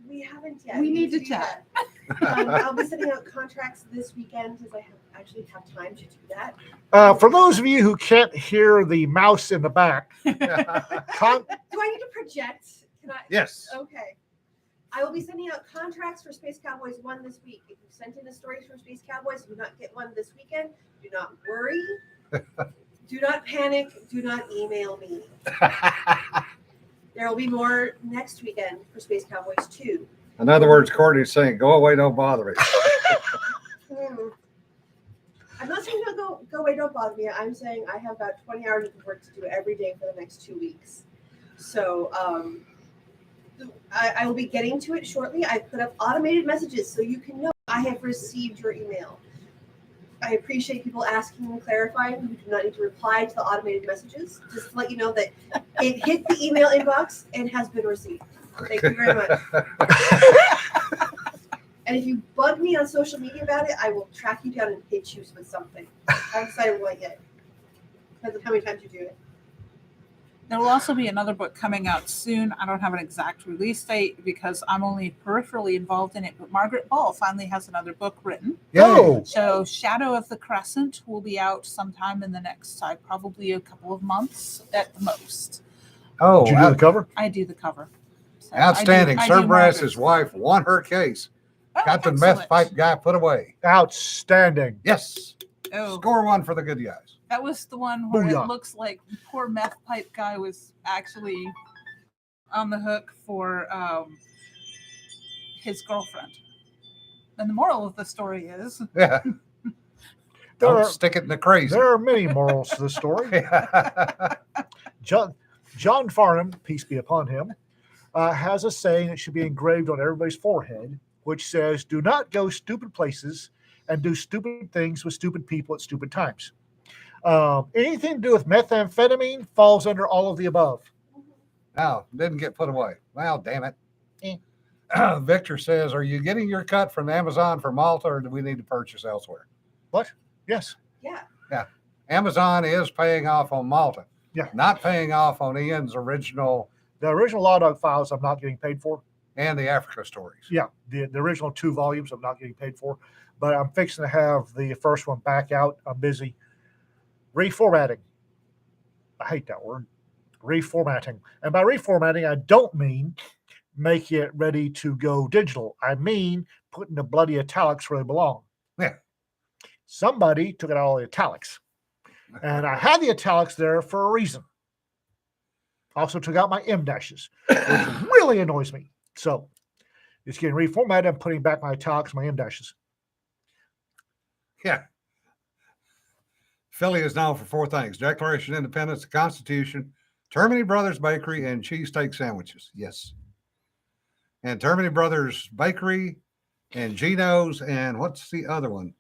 We haven't yet. We need to do chat. that. I'll be sending out contracts this weekend because I actually have time to do that. For those of you who can't hear the mouse in the back, Do I need to project? Can I? Yes. Okay. I will be sending out contracts for Space Cowboys 1 this week. If you sent in a story from Space Cowboys and do not get one this weekend, do not worry. Do not panic. Do not email me. There will be more next weekend for Space Cowboys 2. In other words, Courtney's saying, go away, don't bother me. I'm not saying go away, don't bother me. I'm saying I have about 20 hours of work to do every day for the next 2 weeks. So I will be getting to it shortly. I put up automated messages so you can know I have received your email. I appreciate people asking and clarifying. You do not need to reply to the automated messages. Just to let you know that it hit the email inbox and has been received. Thank you very much. And if you bug me on social media about it, I will track you down and hit you with something. I haven't decided what yet. Depends on how many times you do it. There will also be another book coming out soon. I don't have an exact release date because I'm only peripherally involved in it, but Margaret Ball finally has another book written. Yo, So Shadow of the Crescent will be out sometime in the next, probably a couple of months at the most. Oh, did you do the cover? I do the cover. So outstanding. I do Sir Brass's Margaret's. wife won her case. Oh, Got the excellent. meth pipe guy put away. Outstanding. Yes. Oh, Score one for the good guys. that was the one where Booyah. it looks like poor meth pipe guy was actually on the hook for his girlfriend. And the moral of the story is Yeah. Don't stick it in the crazy. There are many morals to the story. John Farnham, peace be upon him, has a saying that should be engraved on everybody's forehead, which says, "Do not go stupid places and do stupid things with stupid people at stupid times." Anything to do with methamphetamine falls under all of the above. No, didn't get put away. Well, damn it. Eh. Victor says, are you getting your cut from Amazon for Malta, or do we need to purchase elsewhere? What? Yes. Yeah. Amazon is paying off on Malta. Yeah. Not paying off on Ian's original The original Law Dog files I'm not getting paid for. and the Africa stories. Yeah, the original 2 volumes I'm not getting paid for, but I'm fixing to have the first one back out. I'm busy reformatting. I hate that word. Reformatting. And by reformatting, I don't mean make it ready to go digital. I mean putting the bloody italics where they belong. Yeah. Somebody took out all the italics. And I had the italics there for a reason. Also took out my M dashes, which really annoys me. So it's getting reformatted. I'm putting back my italics, my M dashes. Yeah. Philly is known for 4 things: Declaration of Independence, the Constitution, Termini Brothers Bakery, and cheesesteak sandwiches. Yes. And Termini Brothers Bakery and Geno's, and what's the other one?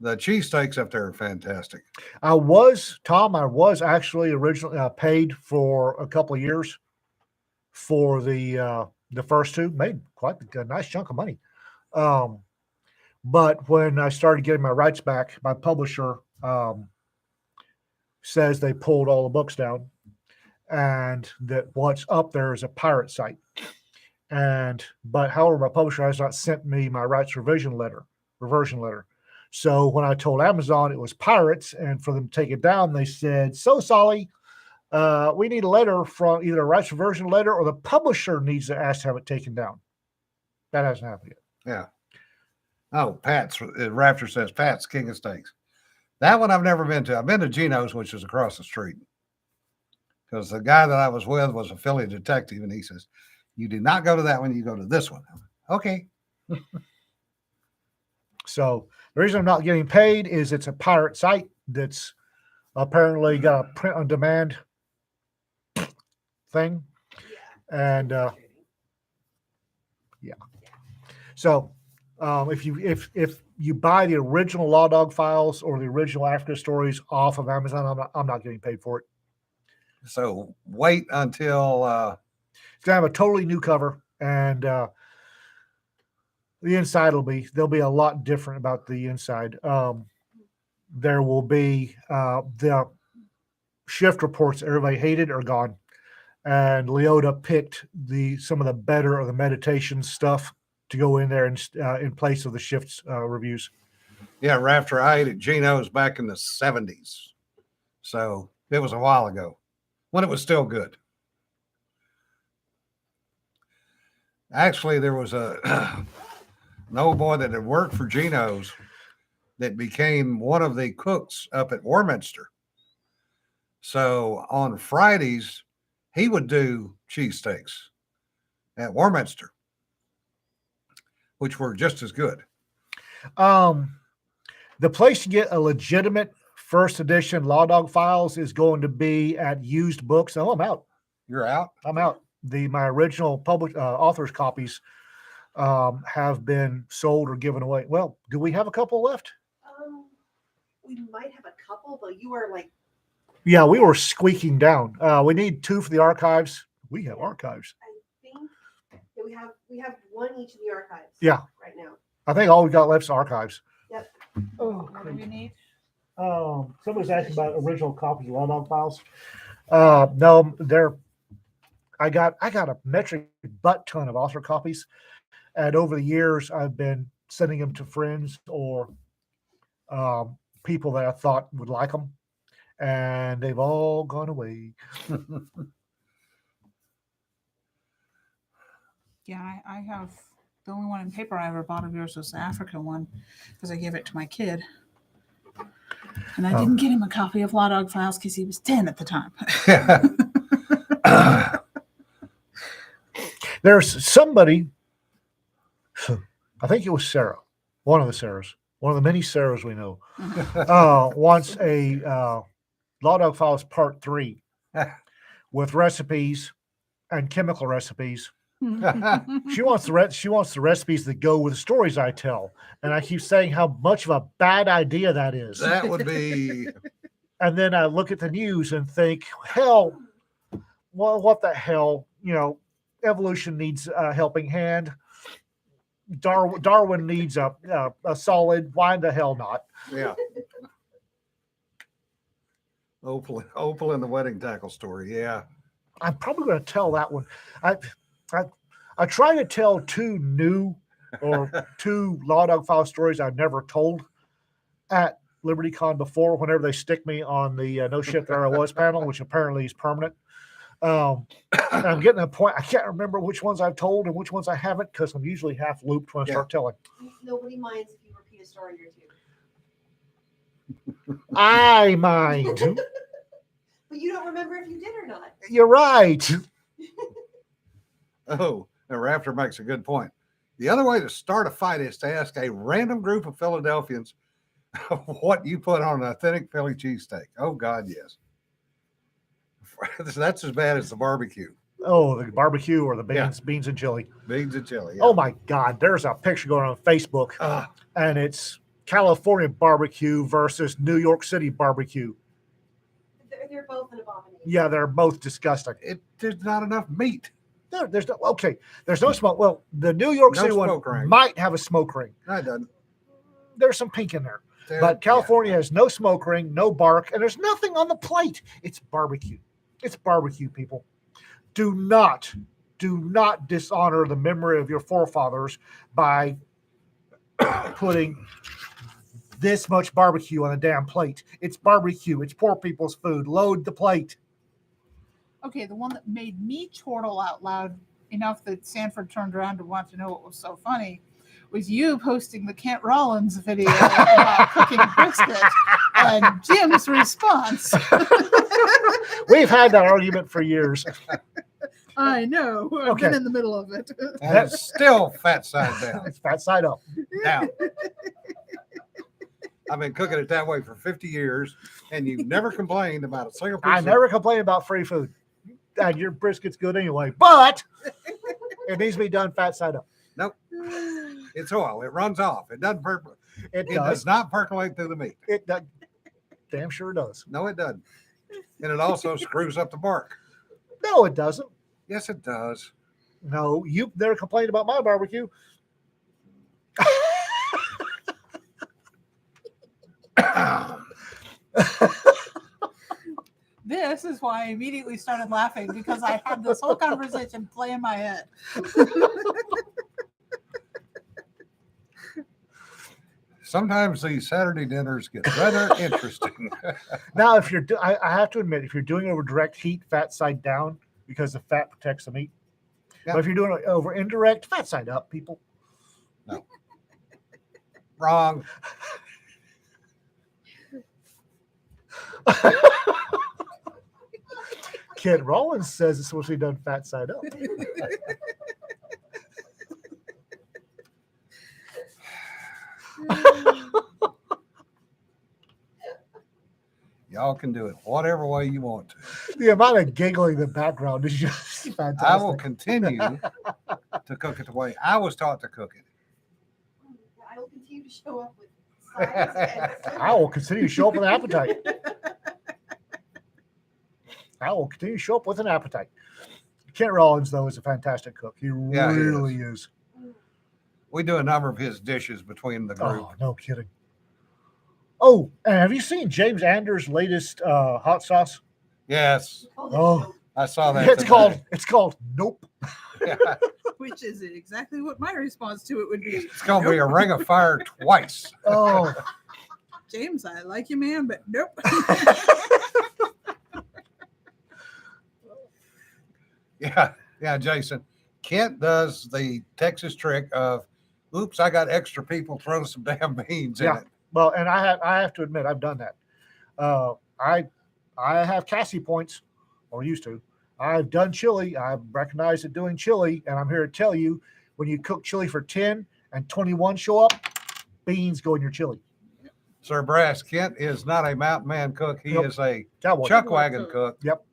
The cheesesteaks up there are fantastic. I was actually originally paid for a couple of years for the first 2. Made quite a nice chunk of money. But when I started getting my rights back, my publisher says they pulled all the books down, and that what's up there is a pirate site. But however, my publisher has not sent me my rights reversion letter. So when I told Amazon it was pirates, and for them to take it down, they said, "So Solly, we need a letter from either a rights reversion letter, or the publisher needs to ask to have it taken down." That hasn't happened yet. Yeah. Oh, Pat's Raptor says Pat's King of Steaks. That one I've never been to. I've been to Geno's, which is across the street, because the guy that I was with was a Philly detective, and he says, "You do not go to that one. You go to this one." Okay. So the reason I'm not getting paid is it's a pirate site that's apparently got a print on demand thing. And so if you buy the original Law Dog files or the original Africa stories off of Amazon, I'm not getting paid for it. So wait until It's gonna have a totally new cover, and the inside there'll be a lot different about the inside. There will be the shift reports everybody hated are gone, and Leota picked some of the better of the meditation stuff to go in there in place of the shifts reviews. Yeah, Raptor, I ate at Geno's back in the 70s. So it was a while ago when it was still good. Actually, there was an old boy that had worked for Geno's that became one of the cooks up at Warminster. So on Fridays, he would do cheesesteaks at Warminster, which were just as good. The place to get a legitimate first edition Law Dog files is going to be at Used Books. Oh, I'm out. You're out? I'm out. My original author's copies have been sold or given away. Well, do we have a couple left? We might have a couple, but you are like. Yeah, we were squeaking down. We need 2 for the archives. We have archives. I think we have 1 each in the archives. Yeah. Right now. I think all we got left is archives. Yep. Oh, What do we need? somebody's asking about original copies of Law Dog files. No, I got a metric butt ton of author copies, and over the years I've been sending them to friends or people that I thought would like them, and they've all gone away. Yeah, I have the only one in paper I ever bought of yours was the Africa one because I gave it to my kid. And I didn't get him a copy of Law Dog Files because he was 10 at the time. There's somebody, I think it was Sarah, one of the Sarahs, one of the many Sarahs we know, wants a Law Dog Files Part 3 with recipes and chemical recipes. She wants the recipes that go with the stories I tell, and I keep saying how much of a bad idea that is. That would be. And then I look at the news and think, hell, well, what the hell? Evolution needs a helping hand. Darwin needs a solid. Why the hell not? Yeah. Opal and the wedding tackle story. Yeah. I'm probably going to tell that one. I try to tell two new or two Law Dog File stories I've never told at LibertyCon before, whenever they stick me on the No Shit There I Was panel, which apparently is permanent. I'm getting to a point, I can't remember which ones I've told and which ones I haven't, because I'm usually half looped when I start telling. Nobody minds if you repeat a story or two. I mind. But you don't remember if you did or not. You're right. Oh, and Raptor makes a good point. The other way to start a fight is to ask a random group of Philadelphians what you put on an authentic Philly cheesesteak. Oh, God, yes. That's as bad as the barbecue. Oh, the barbecue or the beans and chili. Beans and chili. Yeah. Oh, my God. There's a picture going on Facebook, and it's California barbecue versus New York City barbecue. They're both an abomination. Yeah, they're both disgusting. There's not enough meat. No, there's no, okay. There's no smoke. Well, the New York City one might have a smoke ring. No, it doesn't. There's some pink in there. But California has no smoke ring, no bark, and there's nothing on the plate. It's barbecue. It's barbecue, people. Do not dishonor the memory of your forefathers by putting this much barbecue on a damn plate. It's barbecue. It's poor people's food. Load the plate. Okay, the one that made me chortle out loud enough that Sanford turned around to want to know what was so funny was you posting the Kent Rollins video about cooking brisket and Jim's response. We've had that argument for years. I know. I've been in the middle of it. That's still fat side down. It's fat side up. Down. I've been cooking it that way for 50 years, and you've never complained about a single piece. I never complain about free food. And your brisket's good anyway, but it needs to be done fat side up. Nope. It's oil. It runs off. It doesn't percolate. It does not percolate through the meat. It does. Damn sure does. No, it doesn't. And it also screws up the bark. No, it doesn't. Yes, it does. No, you never complained about my barbecue. This is why I immediately started laughing, because I had this whole conversation play in my head. Sometimes these Saturday dinners get rather interesting. Now, if you're, I have to admit, if you're doing over direct heat, fat side down, because the fat protects the meat. Yeah. But if you're doing it over indirect, fat side up, people. No. Wrong. Kid Rollins says it's supposed to be done fat side up. Y'all can do it whatever way you want to. The amount of giggling in the background is just fantastic. I will continue to cook it the way I was taught to cook it. I will continue to show up with sides and I will continue to show up with an appetite. I will continue to show up with an appetite. Kent Rollins, though, is a fantastic cook. He really is. We do a number of his dishes between the group. Oh, no kidding. Oh, and have you seen James Anders' latest hot sauce? Yes, Oh, I saw that. it's called Nope. Yeah. Which is exactly what my response to it would be. It's going to be a ring of fire twice. Oh, James, I like you, man, but nope. Yeah, Jason. Kent does the Texas trick of, oops, I got extra people, throw some damn beans in it. well, and I have to admit, I've done that. I have Cassie points, or used to. I've done chili. I've recognized it doing chili, and I'm here to tell you, when you cook chili for 10 and 21 show up, beans go in your chili. Sir Brass Kent is not a mountain man cook. He Nope. is a Cowboy. chuck wagon cook. Yep.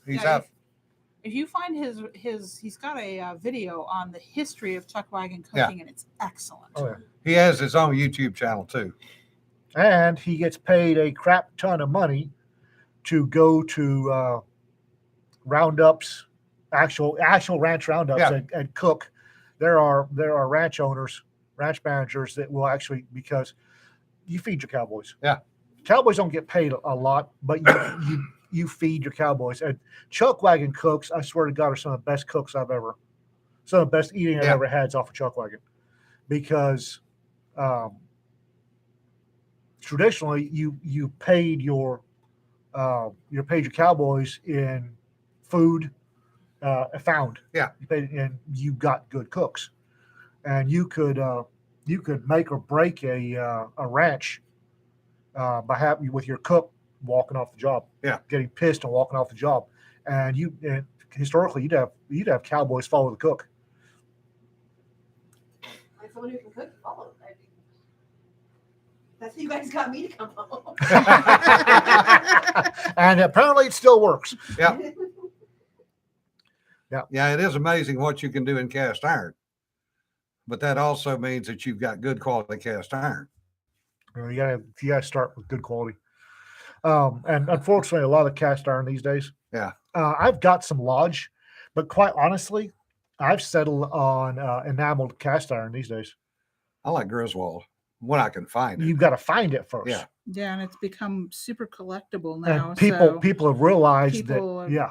He's Yeah, out. If you find he's got a video on the history of chuck wagon Yeah. cooking, and it's excellent. Oh, yeah. He has his own YouTube channel too. And he gets paid a crap ton of money to go to roundups, actual ranch roundups, Yeah. and cook. There are ranch owners, ranch managers that will actually, because you feed your cowboys. Yeah. Cowboys don't get paid a lot, but you feed your cowboys. And chuck wagon cooks, I swear to God, are some of the best cooks some of the best eating I've ever had is off of chuck wagon, because traditionally you paid your cowboys in food found. Yeah. You paid, and you got good cooks, and you could make or break a ranch by having with your cook walking off the job. Yeah. Getting pissed and walking off the job, and historically you'd have cowboys follow the cook. Like someone who can cook, follow. That's how you guys got me to come home. And apparently it still works. Yeah. Yeah, it is amazing what you can do in cast iron. But that also means that you've got good quality cast iron. You gotta start with good quality. And unfortunately, a lot of cast iron these days. Yeah. I've got some Lodge, but quite honestly, I've settled on enameled cast iron these days. I like Griswold when I can find it. You've got to find it first. Yeah. Yeah, and it's become super collectible now. And so people have realized people that. Yeah.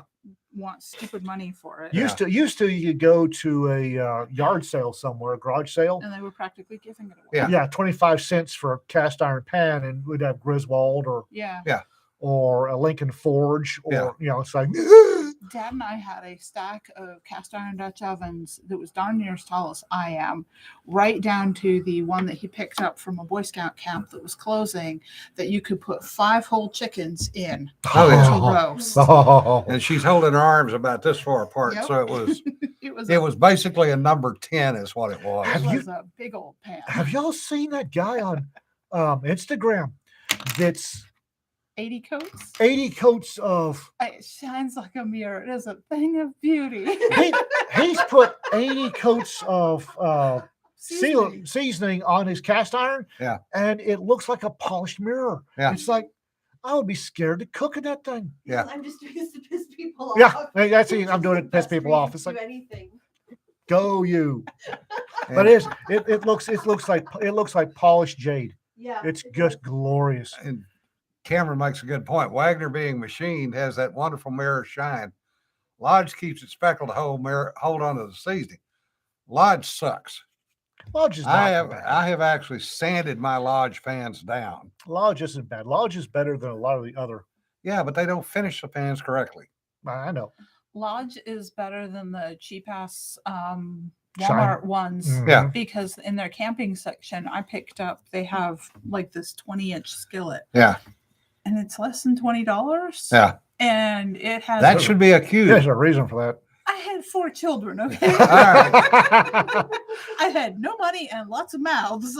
want stupid money for it. Used to you could go to a yard sale somewhere, a garage sale. And they were practically giving it away. Yeah. Yeah, 25 cents for a cast iron pan, and we'd have Griswold Yeah. or a Lincoln Forge, or it's like Dad and I had a stack of cast iron Dutch ovens that was darn near as tall as I am, right down to the one that he picked up from a Boy Scout camp that was closing, that you could put 5 whole chickens in Oh, yeah. to roast. Oh. And she's holding her arms about this far apart. Yep. So it was It it was basically a number 10 is what it was. Have was you- a big old pan. Have y'all seen that guy on Instagram that's 80 coats. 80 coats of It shines like a mirror. It is a thing of beauty. he's put 80 coats of Seasoning. seasoning on his cast iron, Yeah. and it looks like a polished mirror. Yeah. It's like I would be scared to cook in that thing. Yeah. I'm just doing this to piss people off. Yeah, that's it. I'm doing it to piss Best people reason off. It's to like, do anything. go you. And, But it looks like polished jade. Yeah. It's it just does. glorious. and Cameron makes a good point. Wagner being machined has that wonderful mirror shine. Lodge keeps it speckled to hold on to the seasoning. Lodge sucks. Lodge is not bad. I have actually sanded my Lodge pans down. Lodge isn't bad. Lodge is better than a lot of the other. Yeah, but they don't finish the pans correctly. I know. Lodge is better than the cheap ass Shine. Walmart ones. Mhm. Yeah. Because in their camping section, I picked up, they have like this 20-inch skillet, Yeah. and it's less than $20. Yeah. And it has, That should be a cue. There's a reason for that. I had 4 children, okay? All right. I had no money and lots of mouths.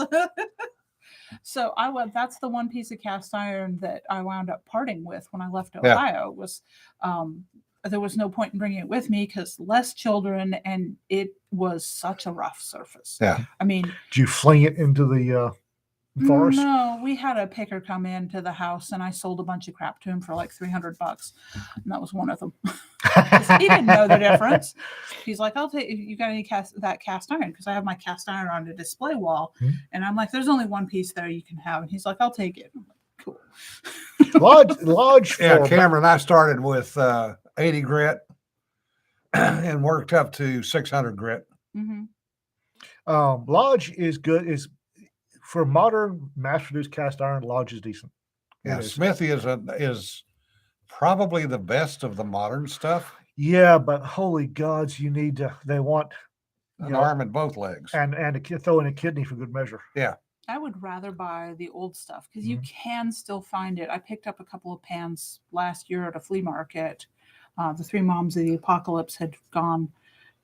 So that's the one piece of cast iron that I wound up parting with when I left Yeah. Ohio. Was there was no point in bringing it with me because less children, and it was such a rough surface. Yeah. I mean, Did you fling it into the forest? no, we had a picker come into the house, and I sold a bunch of crap to him for like $300, and that was one of them. 'Cause he didn't know the difference. He's like, "I'll take. You got any cast iron? Because I have my cast iron on the display wall." Hmm. And I'm like, "There's only one piece there you can have." And he's like, "I'll take it." I'm like, cool. Lodge Yeah, for Cameron, I started with 80 grit and worked up to 600 grit. Mm-hmm. Lodge is good. Is for modern mass-produced cast iron. Lodge is decent. It Yeah, is. Smithy is probably the best of the modern stuff. Yeah, but holy gods, you need to. They want An Yeah. arm and both legs. and throw in a kidney for good measure. I would rather buy the old stuff because you Mhm. can still find it. I picked up a couple of pans last year at a flea market. The Three Moms of the Apocalypse had gone,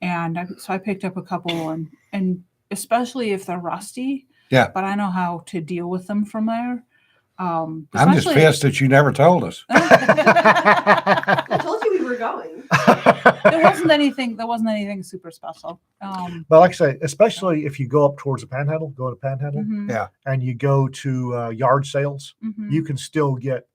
and so I picked up a couple, and especially if they're rusty. Yeah. But I know how to deal with them from there. I'm just Especially- pissed that you never told us. I told you we were going. There wasn't anything super special. But like I say, especially if you go up towards the Panhandle, go to Panhandle, Mhm, Yeah. and you go to yard sales, mhm. you can still get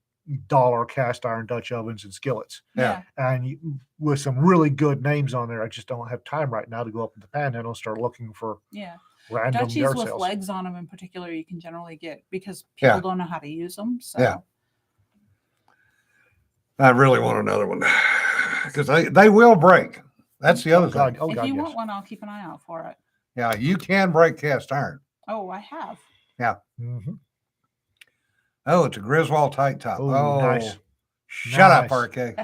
dollar cast iron Dutch ovens and skillets, Yeah. and with some really good names on there. I just don't have time right now to go up to the Panhandle and start looking for Yeah. random Dutchies yard with sales. legs on them in particular, you can generally get because people Yeah. don't know how to use them. So Yeah. I really want another one because they will break. That's the other God, thing. oh if God, you yes. want one, I'll keep an eye out for it. Yeah, you can break cast iron. Oh, I have. Mhm. Oh, it's a Griswold tight top. Ooh, Oh, nice. Shut up, Nice. RK.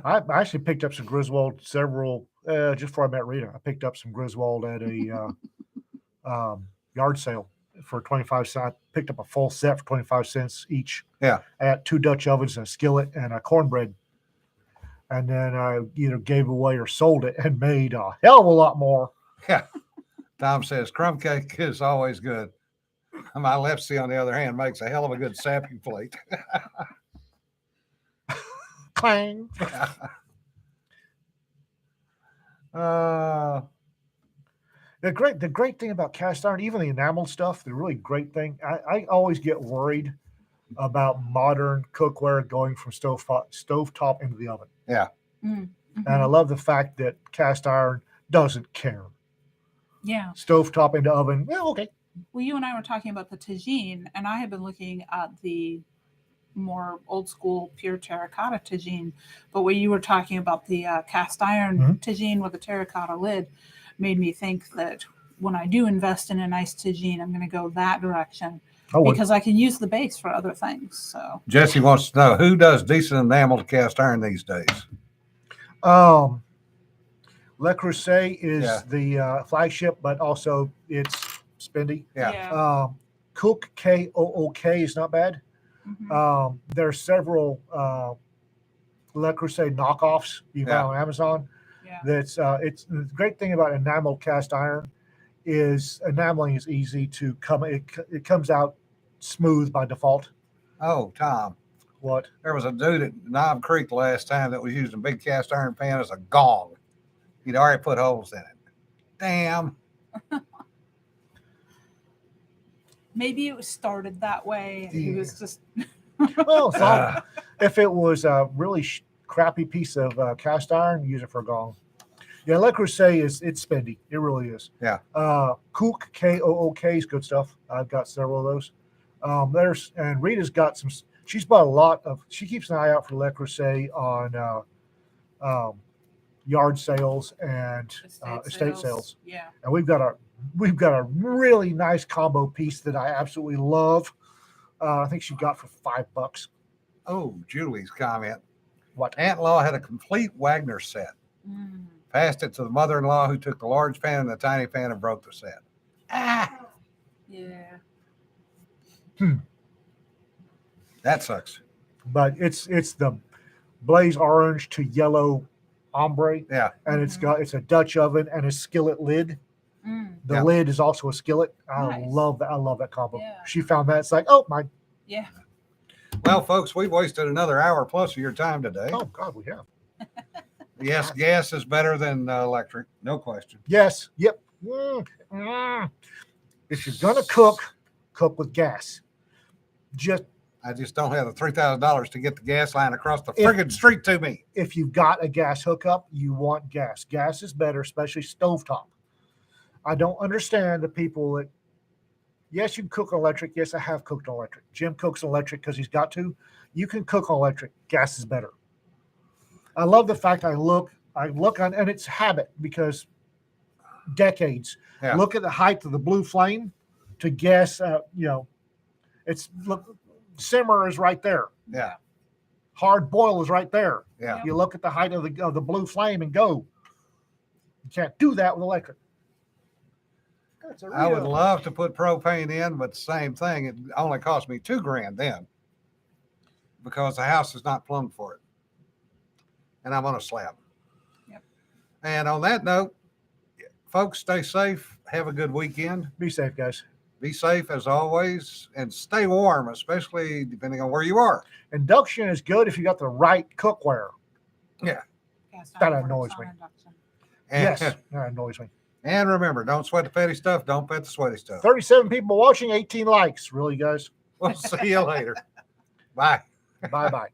I actually picked up some Griswold just before I met Rita. I picked up some Griswold at a yard sale for 25 cents. I picked up a full set for 25 cents each. Yeah. I had 2 Dutch ovens and a skillet and a cornbread. And then I either gave away or sold it and made a hell of a lot more. Yeah. Tom says crumb cake is always good. My lefty, on the other hand, makes a hell of a good sappy plate. Clang. uh, The great thing about cast iron, even the enamel stuff, the really great thing, I always get worried about modern cookware going from stovetop into the oven. Mhm. And I love the fact that cast iron doesn't care. Yeah. Stovetop into oven, well, okay. Well, you and I were talking about the tagine, and I have been looking at the more old school pure terracotta tagine. But when you were talking about the cast iron Mhm. tagine with a terracotta lid, made me think that when I do invest in a nice tagine, I'm going to go that direction Oh, because I can use the base for other things. So Jesse wants to know who does decent enameled cast iron these days. Le Creuset is Yeah. the flagship, but also it's spendy. Yeah. Cook KOOK is not bad. Mhm. There are several Le Creuset knockoffs you Yeah. buy on Amazon. Yeah. It's the great thing about enameled cast iron is enameling is easy to come. It comes out smooth by default. Oh, Tom, What? there was a dude at Knob Creek last time that was using a big cast iron pan as a gong. He'd already put holes in it. Damn. Maybe it was started that way. And he was just Well, it's not- Uh, if it was a really crappy piece of cast iron, use it for a gong. Yeah, Le Creuset it's spendy. It really is. Yeah. Kook KOOK is good stuff. I've got several of those. And Rita's got some. She's bought a lot of. She keeps an eye out for Le Creuset on yard sales and estate sales. Yeah. And we've got a really nice combo piece that I absolutely love. I think she got for $5. oh, Julie's comment. What? Aunt-in-law had a complete Wagner set. Mm. Passed it to the mother-in-law who took the large pan and the tiny pan and broke the set. Ah, Yeah. that sucks. But it's the blaze orange to yellow ombre, Yeah. and it's a Dutch oven and a skillet lid. Mm. The Yeah. lid is also a skillet. I Nice. love that. I love that combo. Yeah. She found that. It's like, oh my, Yeah. Well, folks, we've wasted another hour plus of your time today. oh God, we have. Yes, gas is better than electric, no question. Yes. Yep. If you're gonna cook with gas. Just I just don't have the $3,000 to get the gas line across the If- friggin' street to me. if you've got a gas hookup, you want gas. Gas is better, especially stovetop. I don't understand the people that, yes, you can cook on electric. Yes, I have cooked on electric. Jim cooks on electric because he's got to. You can cook on electric. Gas is better. I love the fact I look on, and it's habit because decades. Yeah. Look at the height of the blue flame to guess, it's look, simmer is right there. Yeah. Hard boil is right there. Yeah. You look at the height of the blue flame and go. You can't do that with electric. That's a I would real- love to put propane in, but the same thing. It only cost me $2,000 then because the house is not plumbed for it. And I'm on a slab. Yep. And on that note, folks, stay safe. have a good weekend. Be safe, guys. Be safe as always and stay warm, especially depending on where you are. Induction is good if you got the right cookware. Cast That iron annoys works me. on induction. And, Yes, that annoys me. And remember, don't sweat the petty stuff. Don't pet the sweaty stuff. 37 people watching, 18 likes. Really, guys? We'll see you later. Bye. Bye bye.